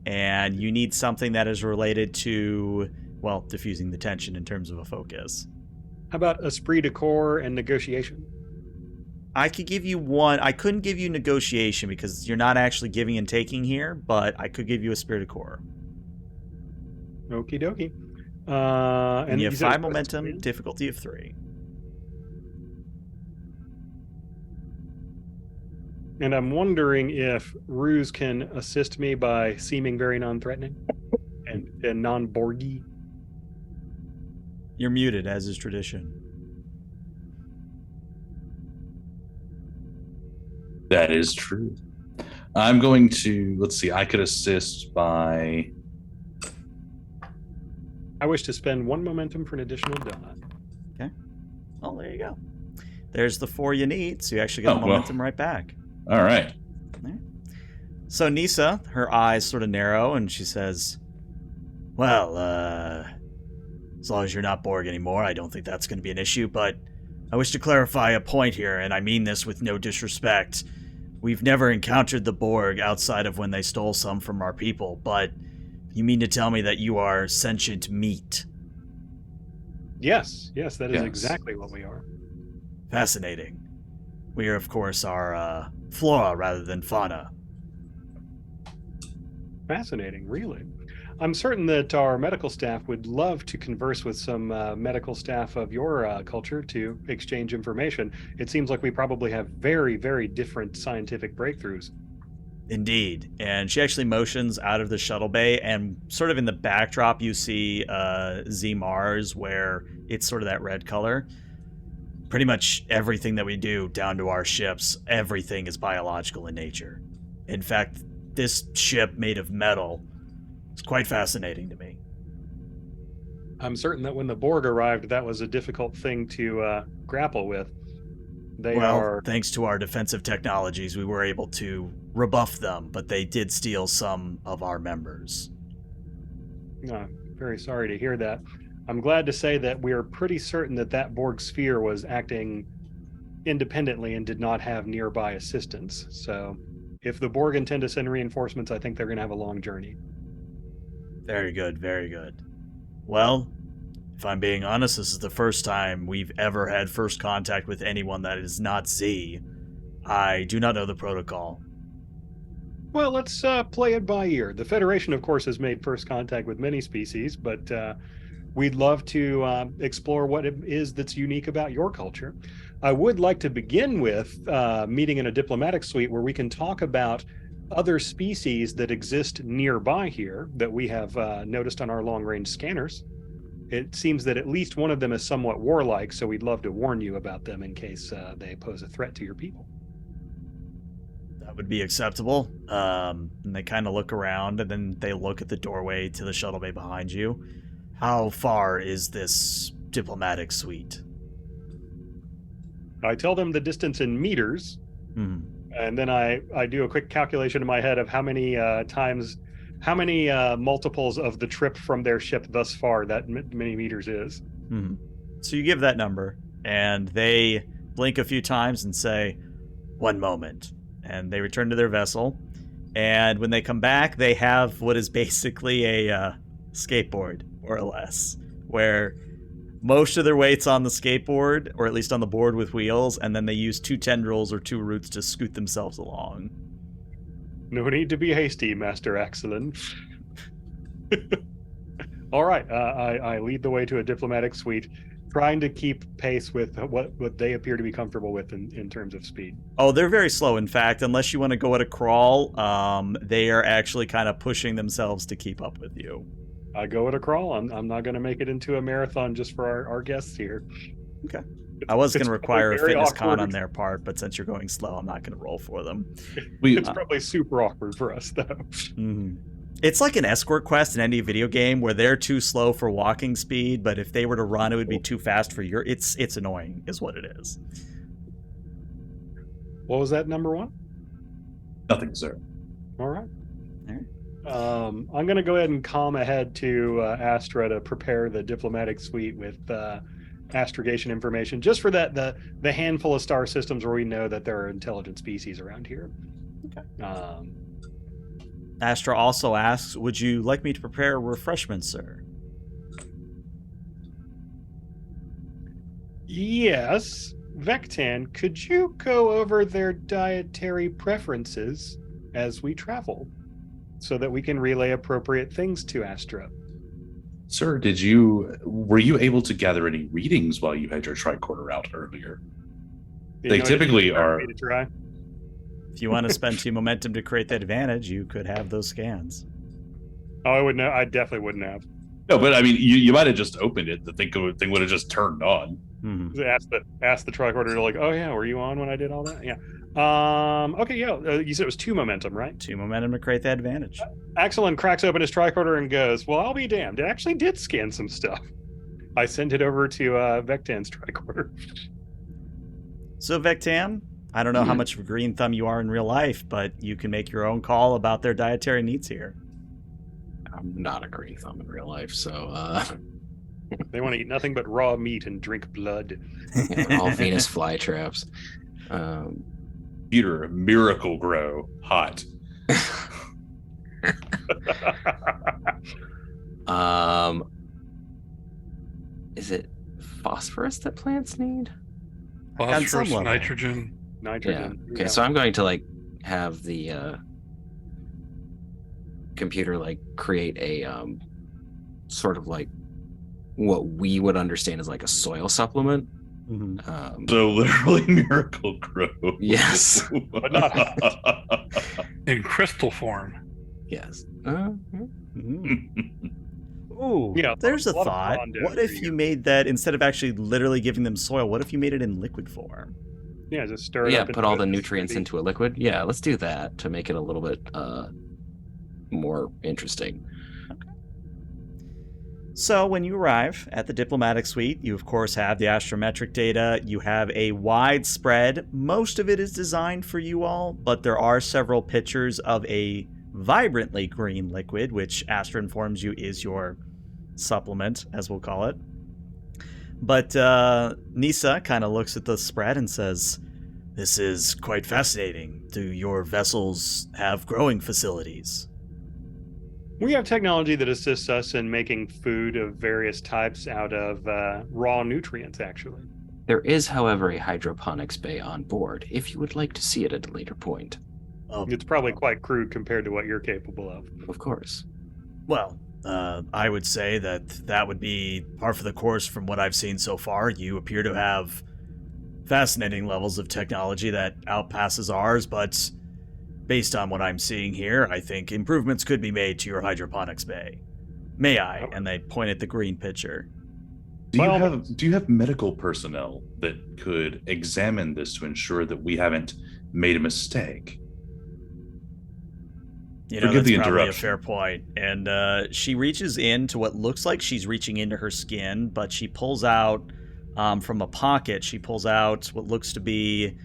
and you need something that is related to, well, diffusing the tension in terms of a focus. How about esprit de corps and negotiation? I could give you one. I couldn't give you negotiation because you're not actually giving and taking here, but I could give you a spirit of core. Okie dokie. And you have 5 momentum, difficulty of 3. And I'm wondering if Ruse can assist me by seeming very non-threatening and non-Borgy. You're muted, as is tradition. That is true. I'm going to, let's see, I could assist by... I wish to spend 1 momentum for an additional dot. Okay. Well, there you go. There's the 4 you need, so you actually get the momentum right back. All right. So Nisa, her eyes sort of narrow, and she says, well, as long as you're not Borg anymore, I don't think that's going to be an issue, but I wish to clarify a point here, and I mean this with no disrespect. We've never encountered the Borg outside of when they stole some from our people, but you mean to tell me that you are sentient meat? Yes, that is exactly what we are. Fascinating. We are, of course, are flora rather than fauna. Fascinating, really. I'm certain that our medical staff would love to converse with some medical staff of your culture to exchange information. It seems like we probably have very, very different scientific breakthroughs. Indeed. And she actually motions out of the shuttle bay, and sort of in the backdrop you see Z Mars, where it's sort of that red color. Pretty much everything that we do, down to our ships, everything is biological in nature. In fact, this ship made of metal is quite fascinating to me. I'm certain that when the Borg arrived, that was a difficult thing to grapple with. Thanks to our defensive technologies, we were able to rebuff them, but they did steal some of our members. I'm very sorry to hear that. I'm glad to say that we are pretty certain that Borg sphere was acting independently and did not have nearby assistance. So if the Borg intend to send reinforcements, I think they're going to have a long journey. Very good, very good. Well, if I'm being honest, this is the first time we've ever had first contact with anyone that is not Z. I do not know the protocol. Well, let's play it by ear. The Federation, of course, has made first contact with many species, but we'd love to explore what it is that's unique about your culture. I would like to begin with meeting in a diplomatic suite where we can talk about other species that exist nearby here that we have noticed on our long-range scanners. It seems that at least one of them is somewhat warlike, so we'd love to warn you about them in case they pose a threat to your people. That would be acceptable. And they kind of look around, and then they look at the doorway to the shuttle bay behind you. How far is this diplomatic suite? I tell them the distance in meters, and then I do a quick calculation in my head of how many multiples of the trip from their ship thus far that many meters is. So you give that number, and they blink a few times and say, 1 moment. And they return to their vessel. And when they come back, they have what is basically a skateboard, more or less, where most of their weight's on the skateboard, or at least on the board with wheels, and then they use 2 tendrils or 2 roots to scoot themselves along. No need to be hasty, Master Excellent. All right, I lead the way to a diplomatic suite, trying to keep pace with what they appear to be comfortable with in terms of speed. Oh, they're very slow. In fact, unless you want to go at a crawl, they are actually kind of pushing themselves to keep up with you. I go at a crawl. I'm not going to make it into a marathon just for our guests here. Okay. I was going to require a fitness con on their part, but since you're going slow, I'm not going to roll for them. It's probably super awkward for us, though. Mm-hmm. It's like an escort quest in any video game where they're too slow for walking speed, but if they were to run, it would be too fast for your... It's annoying, is what it is. What was that, number 1? Nothing, sir. All right. I'm going to go ahead and calm ahead to Astra to prepare the diplomatic suite with astrogation information, just for the handful of star systems where we know that there are intelligent species around here. Okay. Astra also asks, would you like me to prepare refreshments, sir? Yes. Vectan, could you go over their dietary preferences as we travel so that we can relay appropriate things to Astra? Sir, were you able to gather any readings while you had your tricorder out earlier? They typically are. To try? If you want to spend 2 momentum to create that advantage, you could have those scans. Oh, I wouldn't. I definitely wouldn't have. No, but I mean, you might have just opened it. The thing would have just turned on. Mm-hmm. Ask the tricorder to like, oh yeah, were you on when I did all that? Yeah. Okay, yeah. You said it was 2 momentum, right? 2 momentum to create that advantage. Axelin cracks open his tricorder and goes, well, I'll be damned. It actually did scan some stuff. I sent it over to Vectan's tricorder. So, Vectan, I don't know how much of a green thumb you are in real life, but you can make your own call about their dietary needs here. I'm not a green thumb in real life, so they want to eat nothing but raw meat and drink blood. Yeah, they're all Venus flytraps. Peter, Miracle Grow, hot. Is it phosphorus that plants need? Phosphorus, nitrogen. Yeah. Okay, so I'm going to like have the computer like create a sort of like what we would understand as like a soil supplement. Mm-hmm. So literally Miracle Grow. Yes. But not in crystal form. Yes. Ooh, yeah, there's a thought. What if you made that, instead of actually literally giving them soil, what if you made it in liquid form? Yeah, just stir it up. Put all the nutrients into a liquid. Yeah, let's do that to make it a little bit more interesting. Okay. So when you arrive at the diplomatic suite, you of course have the astrometric data. You have a wide spread. Most of it is designed for you all, but there are several pictures of a vibrantly green liquid, which Astra informs you is your supplement, as we'll call it. But Nisa kind of looks at the spread and says, "This is quite fascinating. Do your vessels have growing facilities?" We have technology that assists us in making food of various types out of raw nutrients, actually. There is, however, a hydroponics bay on board, if you would like to see it at a later point. It's probably quite crude compared to what you're capable of. Of course. Well, I would say that would be par for the course from what I've seen so far. You appear to have fascinating levels of technology that outpasses ours, but based on what I'm seeing here, I think improvements could be made to your hydroponics bay. May I? And they point at the green pitcher. Do you have medical personnel that could examine this to ensure that we haven't made a mistake? You know, that's probably a fair point. And she reaches into what looks like she's reaching into her skin, but she pulls out, from a pocket, she pulls out what looks to be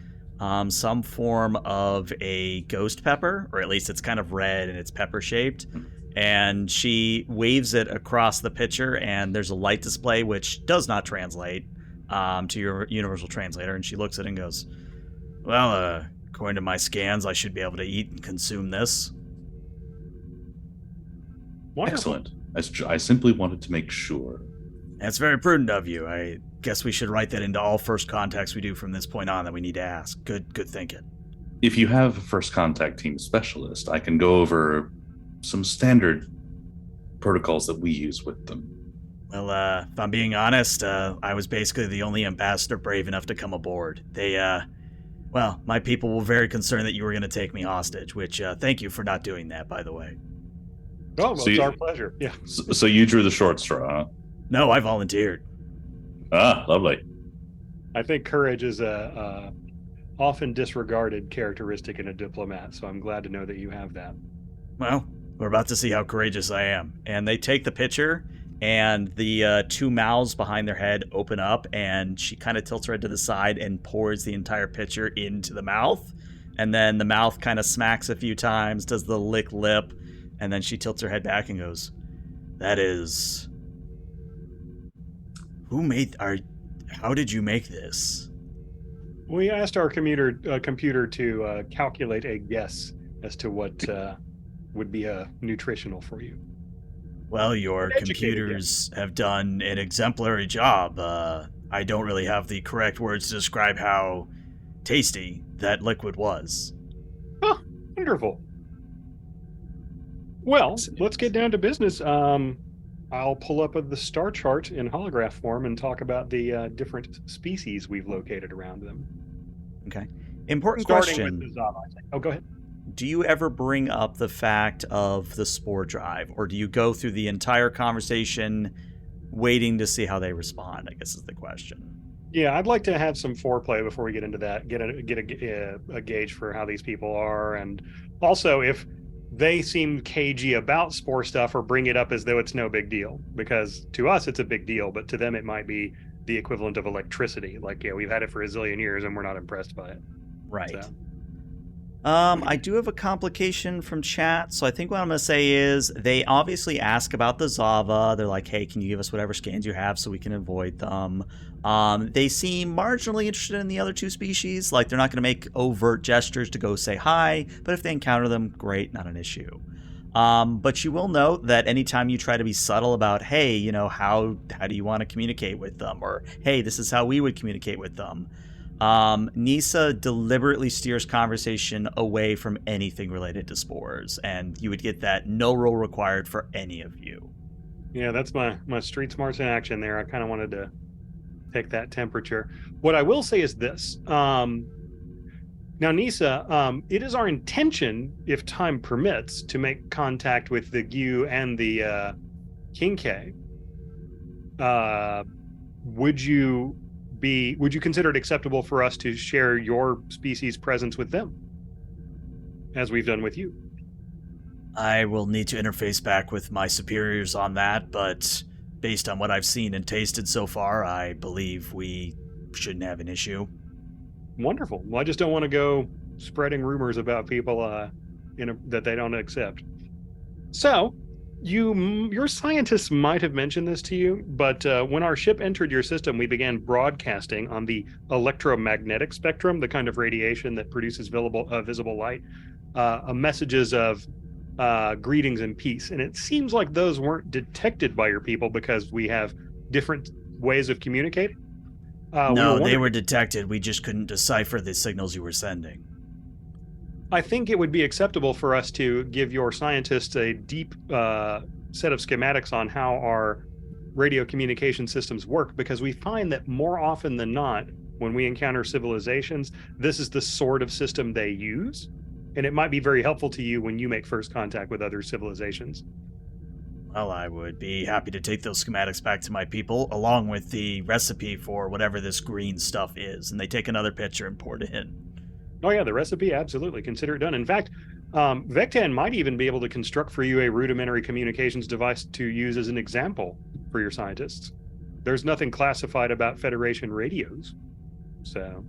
some form of a ghost pepper, or at least it's kind of red and it's pepper-shaped. And she waves it across the pitcher, and there's a light display which does not translate to your universal translator. And she looks at it and goes, "Well, according to my scans, I should be able to eat and consume this." Wonderful. Excellent. I simply wanted to make sure. That's very prudent of you. I guess we should write that into all first contacts we do from this point on that we need to ask. Good thinking. If you have a first contact team specialist, I can go over some standard protocols that we use with them. Well, if I'm being honest, I was basically the only ambassador brave enough to come aboard. My people were very concerned that you were going to take me hostage, which, thank you for not doing that, by the way. Oh, well, it's our pleasure. Yeah. So you drew the short straw, huh? No, I volunteered. Ah, lovely. I think courage is a often disregarded characteristic in a diplomat, so I'm glad to know that you have that. Well, we're about to see how courageous I am. And they take the pitcher, and the 2 mouths behind their head open up, and she kind of tilts her head to the side and pours the entire pitcher into the mouth. And then the mouth kind of smacks a few times, does the lick lip, And then she tilts her head back and goes, "That is... How did you make this?" We asked our computer to calculate a guess as to what would be nutritional for you. Well, your computers have done an exemplary job. I don't really have the correct words to describe how tasty that liquid was. Oh, wonderful. Well, let's get down to business. I'll pull up the star chart in holograph form and talk about the different species we've located around them. Okay. Important Starting question. with the Zava, I think. Oh, go ahead. Do you ever bring up the fact of the spore drive, or do you go through the entire conversation waiting to see how they respond, I guess is the question. Yeah, I'd like to have some foreplay before we get into that, get a gauge for how these people are, and also if they seem cagey about spore stuff or bring it up as though it's no big deal, because to us it's a big deal, but to them it might be the equivalent of electricity. Like, yeah, we've had it for a zillion years and we're not impressed by it. Right. So. I do have a complication from chat, so I think what I'm going to say is they obviously ask about the Zava. They're like, hey, can you give us whatever scans you have so we can avoid them? They seem marginally interested in the other two species. Like, they're not going to make overt gestures to go say hi, but if they encounter them, great, not an issue. But you will note that anytime you try to be subtle about, hey, you know, how do you want to communicate with them? Or, hey, this is how we would communicate with them. Nisa deliberately steers conversation away from anything related to spores, and you would get that no roll required for any of you. Yeah, that's my street smarts in action there. I kind of wanted to take that temperature. What I will say is this. Now, Nisa, it is our intention, if time permits, to make contact with the Gu and the Kinke. Would you consider it acceptable for us to share your species' presence with them, as we've done with you? I will need to interface back with my superiors on that, but based on what I've seen and tasted so far, I believe we shouldn't have an issue. Wonderful. Well, I just don't want to go spreading rumors about people that they don't accept. So, your scientists might have mentioned this to you, but when our ship entered your system, we began broadcasting on the electromagnetic spectrum, the kind of radiation that produces visible light, messages of greetings and peace. And it seems like those weren't detected by your people because we have different ways of communicating. No, they were detected. We just couldn't decipher the signals you were sending. I think it would be acceptable for us to give your scientists a deep set of schematics on how our radio communication systems work, because we find that more often than not, when we encounter civilizations, this is the sort of system they use. And it might be very helpful to you when you make first contact with other civilizations. Well, I would be happy to take those schematics back to my people, along with the recipe for whatever this green stuff is. And they take another picture and pour it in. Oh yeah, the recipe, absolutely. Consider it done. In fact, Vectan might even be able to construct for you a rudimentary communications device to use as an example for your scientists. There's nothing classified about Federation radios. So...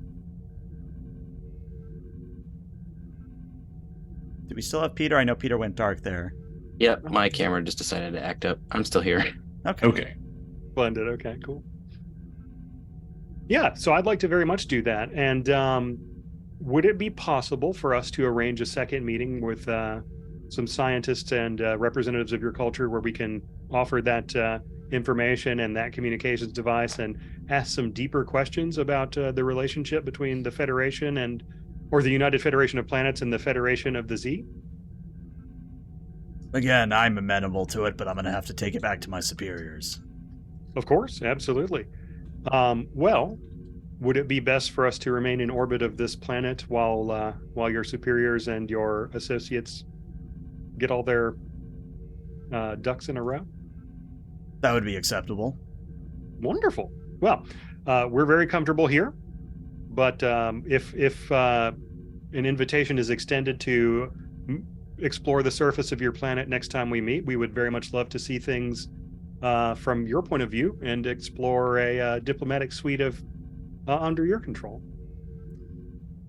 Do we still have Peter? I know Peter went dark there. Yep, my camera just decided to act up. I'm still here. Okay. Blended. Okay, cool. Yeah, so I'd like to very much do that. And would it be possible for us to arrange a second meeting with some scientists and representatives of your culture where we can offer that information and that communications device and ask some deeper questions about the relationship between the Federation or the United Federation of Planets and the Federation of the Z? Again, I'm amenable to it, but I'm going to have to take it back to my superiors. Of course, absolutely. Well, would it be best for us to remain in orbit of this planet while your superiors and your associates get all their ducks in a row? That would be acceptable. Wonderful. Well, we're very comfortable here, but if an invitation is extended to explore the surface of your planet next time we meet, we would very much love to see things from your point of view and explore a diplomatic suite of under your control.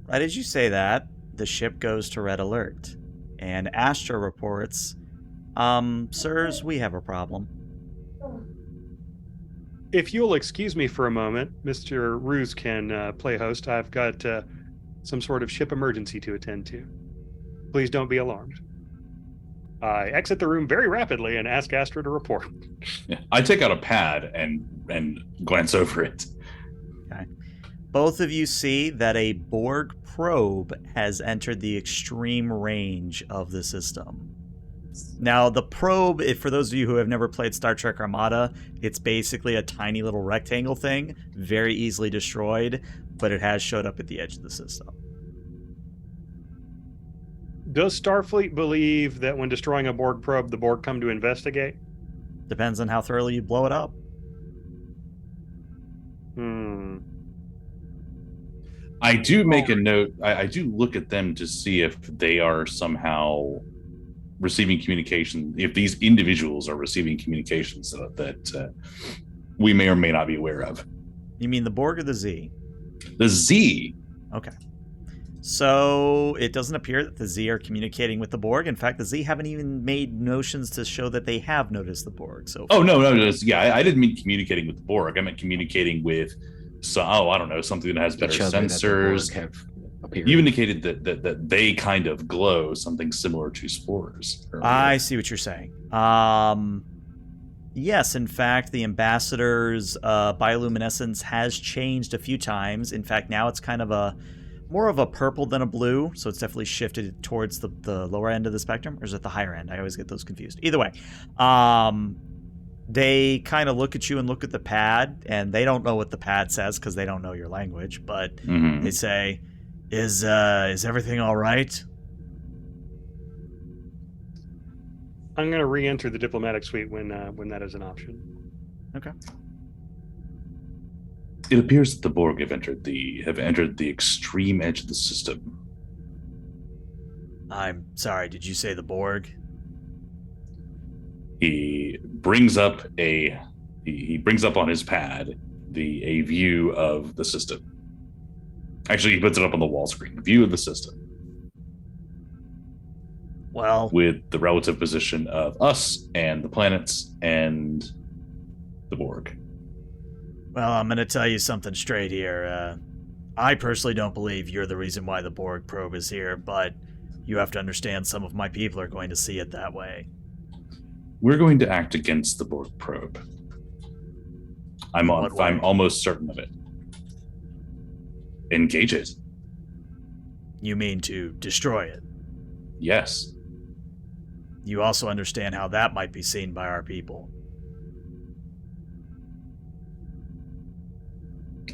Right as you say that, the ship goes to red alert, and Astra reports Sirs, we have a problem. If you'll excuse me for a moment, Mr. Ruse can play host. I've got some sort of ship emergency to attend to. Please don't be alarmed. I exit the room very rapidly and ask Astra to report. Yeah. I take out a pad and glance over it. Okay. Both of you see that a Borg probe has entered the extreme range of the system. Now, the probe, for those of you who have never played Star Trek Armada, it's basically a tiny little rectangle thing, very easily destroyed, but it has showed up at the edge of the system. Does Starfleet believe that when destroying a Borg probe, the Borg come to investigate? Depends on how thoroughly you blow it up. I do make a note. I do look at them to see if they are somehow receiving communication, if these individuals are receiving communications that we may or may not be aware of. You mean the Borg or the Z? The Z. Okay. So it doesn't appear that the Z are communicating with the Borg. In fact, the Z haven't even made notions to show that they have noticed the Borg. So no. Yeah, I didn't mean communicating with the Borg. I meant communicating with, I don't know, something that has better sensors. You indicated that they kind of glow, something similar to spores. Earlier. I see what you're saying. Yes, in fact, the ambassador's bioluminescence has changed a few times. In fact, now it's kind of more of a purple than a blue, so it's definitely shifted towards the lower end of the spectrum, or is it the higher end? I always get those confused. Either way, they kind of look at you and look at the pad, and they don't know what the pad says because they don't know your language, but they say, Is everything all right? I'm going to re-enter the diplomatic suite when that is an option. Okay. It appears that the Borg have entered the extreme edge of the system. I'm sorry, did you say the Borg? He brings up on his pad a view of the system. Actually, he puts it up on the wall screen. View of the system. Well, with the relative position of us and the planets and the Borg. Well, I'm going to tell you something straight here. I personally don't believe you're the reason why the Borg probe is here, but you have to understand some of my people are going to see it that way. We're going to act against the Borg probe. I'm almost certain of it. Engage it. You mean to destroy it? Yes. You also understand how that might be seen by our people.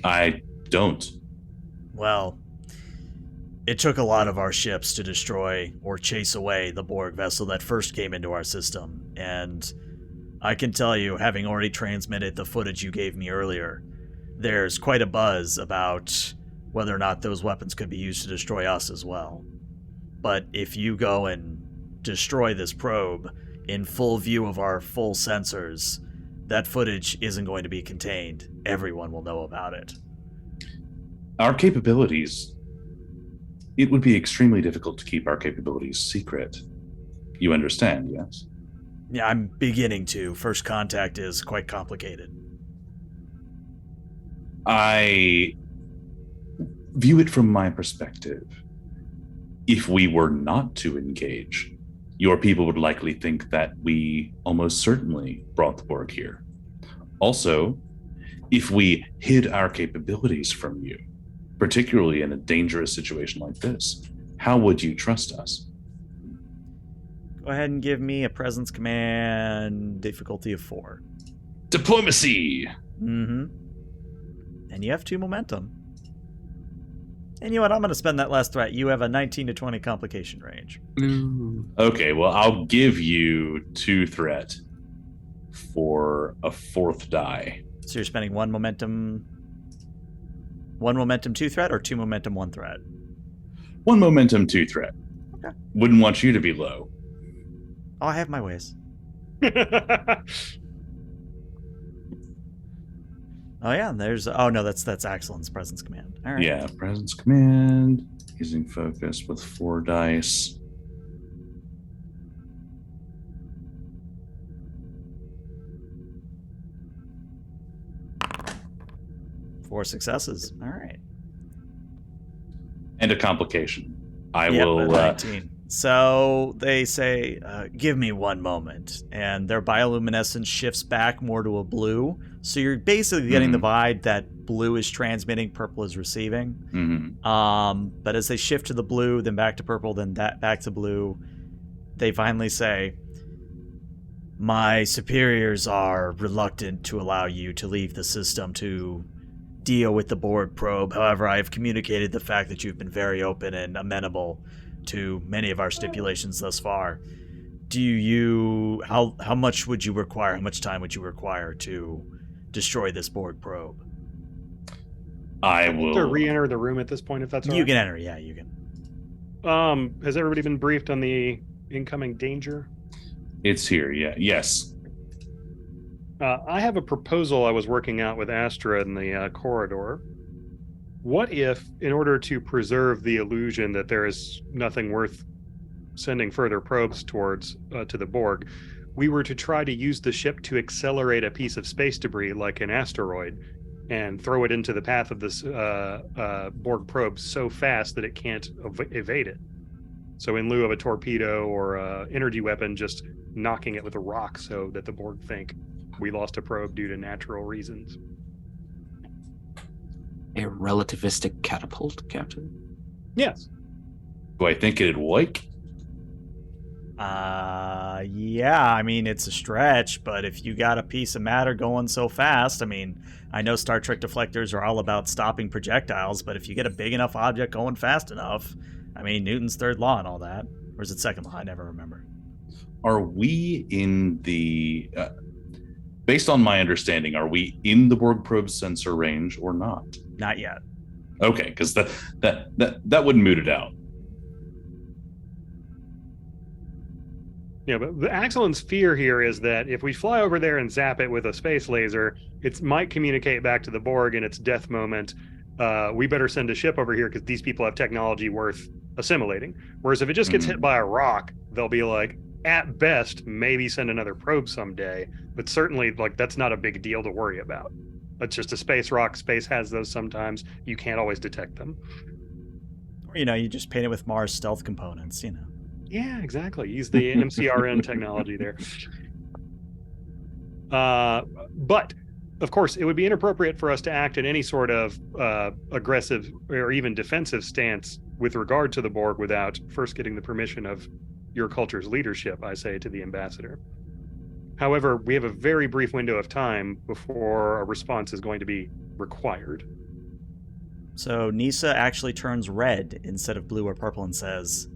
I don't. Well, it took a lot of our ships to destroy or chase away the Borg vessel that first came into our system, and I can tell you, having already transmitted the footage you gave me earlier, there's quite a buzz about whether or not those weapons could be used to destroy us as well. But if you go and destroy this probe in full view of our full sensors, that footage isn't going to be contained. Everyone will know about it. Our capabilities, it would be extremely difficult to keep our capabilities secret. You understand, yes? Yeah, I'm beginning to. First contact is quite complicated. I view it from my perspective. If we were not to engage, your people would likely think that we almost certainly brought the Borg here. Also, if we hid our capabilities from you, particularly in a dangerous situation like this, how would you trust us? Go ahead and give me a presence command difficulty of 4. Diplomacy! Mm-hmm. And you have 2 momentum. And you know what? I'm going to spend that last threat. You have a 19 to 20 complication range. Okay, well, I'll give you 2 threat for a 4th die. So you're spending 1 momentum... 1 momentum 2 threat or 2 momentum 1 threat? 1 momentum 2 threat. Okay. Wouldn't want you to be low. Oh, I have my ways. Oh yeah, there's... Oh no, that's Axelin's presence command. All right. Yeah, presence command. Using focus with 4 dice. 4 successes. All right. And a complication. I Yep, will. 19. So they say, give me one moment. And their bioluminescence shifts back more to a blue. So you're basically getting the vibe that blue is transmitting, purple is receiving. But as they shift to the blue, then back to purple, then back to blue, they finally say, my superiors are reluctant to allow you to leave the system to deal with the Borg probe. However, I have communicated the fact that you've been very open and amenable to many of our stipulations thus far. How much would you require? How much time would you require to destroy this Borg probe? I will to re-enter the room at this point, if that's all right. You can enter. Yeah, you can. Has everybody been briefed on the incoming danger? It's here. Yeah. Yes. I have a proposal I was working out with Astra in the corridor. What if, in order to preserve the illusion that there is nothing worth sending further probes towards to the Borg, we were to try to use the ship to accelerate a piece of space debris like an asteroid and throw it into the path of this Borg probe so fast that it can't evade it? So in lieu of a torpedo or an energy weapon, just knocking it with a rock so that the Borg think we lost a probe due to natural reasons. A relativistic catapult, Captain? Yes. Do I think it'd work? Yeah, I mean, it's a stretch, but if you got a piece of matter going so fast, I mean, I know Star Trek deflectors are all about stopping projectiles, but if you get a big enough object going fast enough, I mean, Newton's third law and all that. Or is it second law? I never remember. Are we in the... based on my understanding, are we in the Borg probe sensor range or not? Not yet. Okay, because that wouldn't moot it out. Yeah, but the Axelin's fear here is that if we fly over there and zap it with a space laser, it might communicate back to the Borg in its death moment. We better send a ship over here because these people have technology worth assimilating. Whereas if it just gets hit by a rock, they'll be like, at best, maybe send another probe someday. But certainly, like, that's not a big deal to worry about. It's just a space rock. Space has those sometimes. You can't always detect them. Or, you just paint it with Mars stealth components, Yeah, exactly. Use the MCRN technology there. But, of course, it would be inappropriate for us to act in any sort of aggressive or even defensive stance with regard to the Borg without first getting the permission of your culture's leadership, I say to the ambassador. However, we have a very brief window of time before a response is going to be required. So Nisa actually turns red instead of blue or purple and says,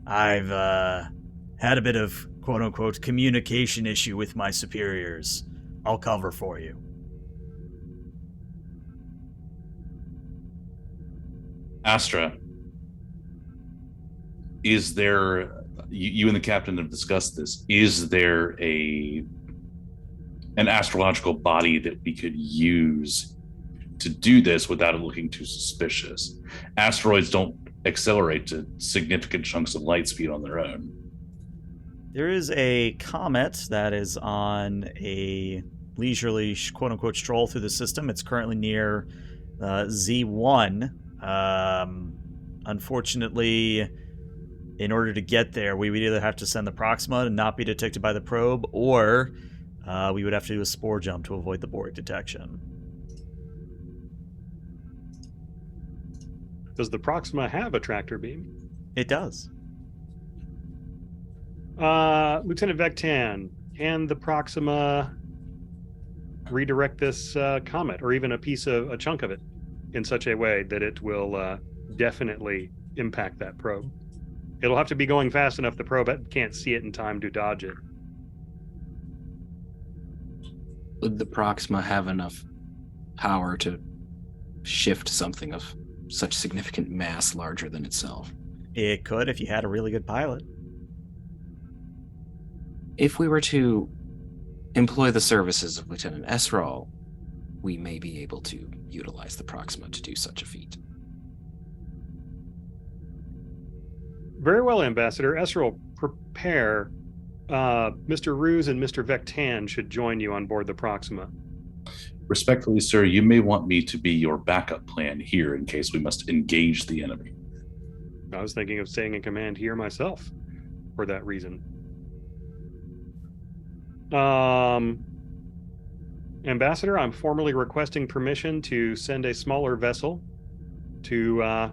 I've had a bit of quote-unquote communication issue with my superiors. I'll cover for you. Astra, is there... You and the captain have discussed this. Is there an astrological body that we could use to do this without it looking too suspicious? Asteroids don't accelerate to significant chunks of light speed on their own. There is a comet that is on a leisurely, quote-unquote, stroll through the system. It's currently near Z1. Unfortunately, in order to get there, we would either have to send the Proxima and not be detected by the probe, or we would have to do a spore jump to avoid the Borg detection. Does the Proxima have a tractor beam? It does. Lieutenant Vectan, can the Proxima redirect this comet, or even a chunk of it, in such a way that it will definitely impact that probe? It'll have to be going fast enough the probe can't see it in time to dodge it. Would the Proxima have enough power to shift something of such significant mass larger than itself? It could if you had a really good pilot. If we were to employ the services of Lieutenant Esrol, we may be able to utilize the Proxima to do such a feat. Very well, Ambassador. Esrol, prepare. Mr. Ruse and Mr. Vectan should join you on board the Proxima. Respectfully, sir, you may want me to be your backup plan here in case we must engage the enemy. I was thinking of staying in command here myself for that reason. Ambassador, I'm formally requesting permission to send a smaller vessel to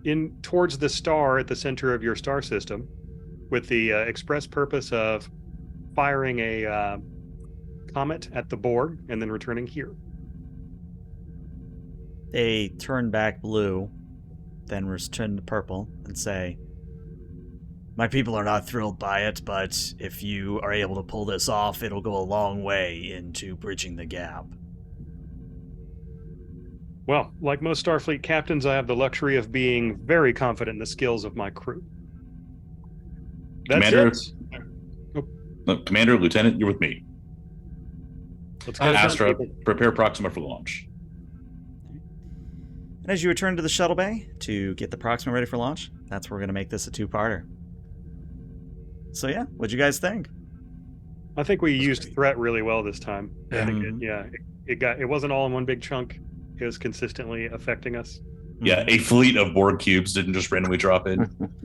in towards the star at the center of your star system with the express purpose of firing a comet at the Borg and then returning here. They turn back blue, then return to purple, and say, "My people are not thrilled by it, but if you are able to pull this off, it'll go a long way into bridging the gap." Well, like most Starfleet captains, I have the luxury of being very confident in the skills of my crew. That's Commander, it. No, Commander, Lieutenant, you're with me. Let's get it done, Astra, people. prepare Proxima for launch. And as you return to the shuttle bay to get the Proxima ready for launch, that's where we're going to make this a two-parter. So yeah, what'd you guys think? I think we used threat really well this time. Yeah. I think it wasn't all in one big chunk. It was consistently affecting us. Yeah, a fleet of Borg cubes didn't just randomly drop in.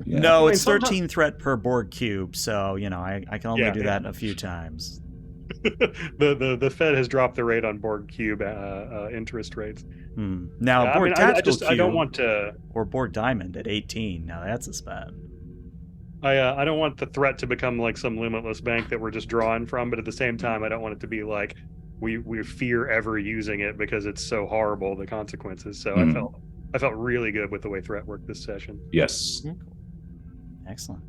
Yeah. No, it's Somehow- 13 threat per Borg cube, so, I can only do that a few times. the Fed has dropped the rate on Borg cube interest rates. Now, Borg Tactical Cube I don't want to... or Borg Diamond at 18, now that's a spend. I don't want the threat to become like some limitless bank that we're just drawing from, but at the same time, I don't want it to be like we fear ever using it because it's so horrible, the consequences. So I felt really good with the way threat worked this session. Yes. Excellent.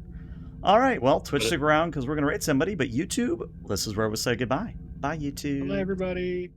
All right, well, Twitch stick around because we're going to rate somebody, but YouTube, this is where we'll say goodbye. Bye, YouTube. Hello, everybody.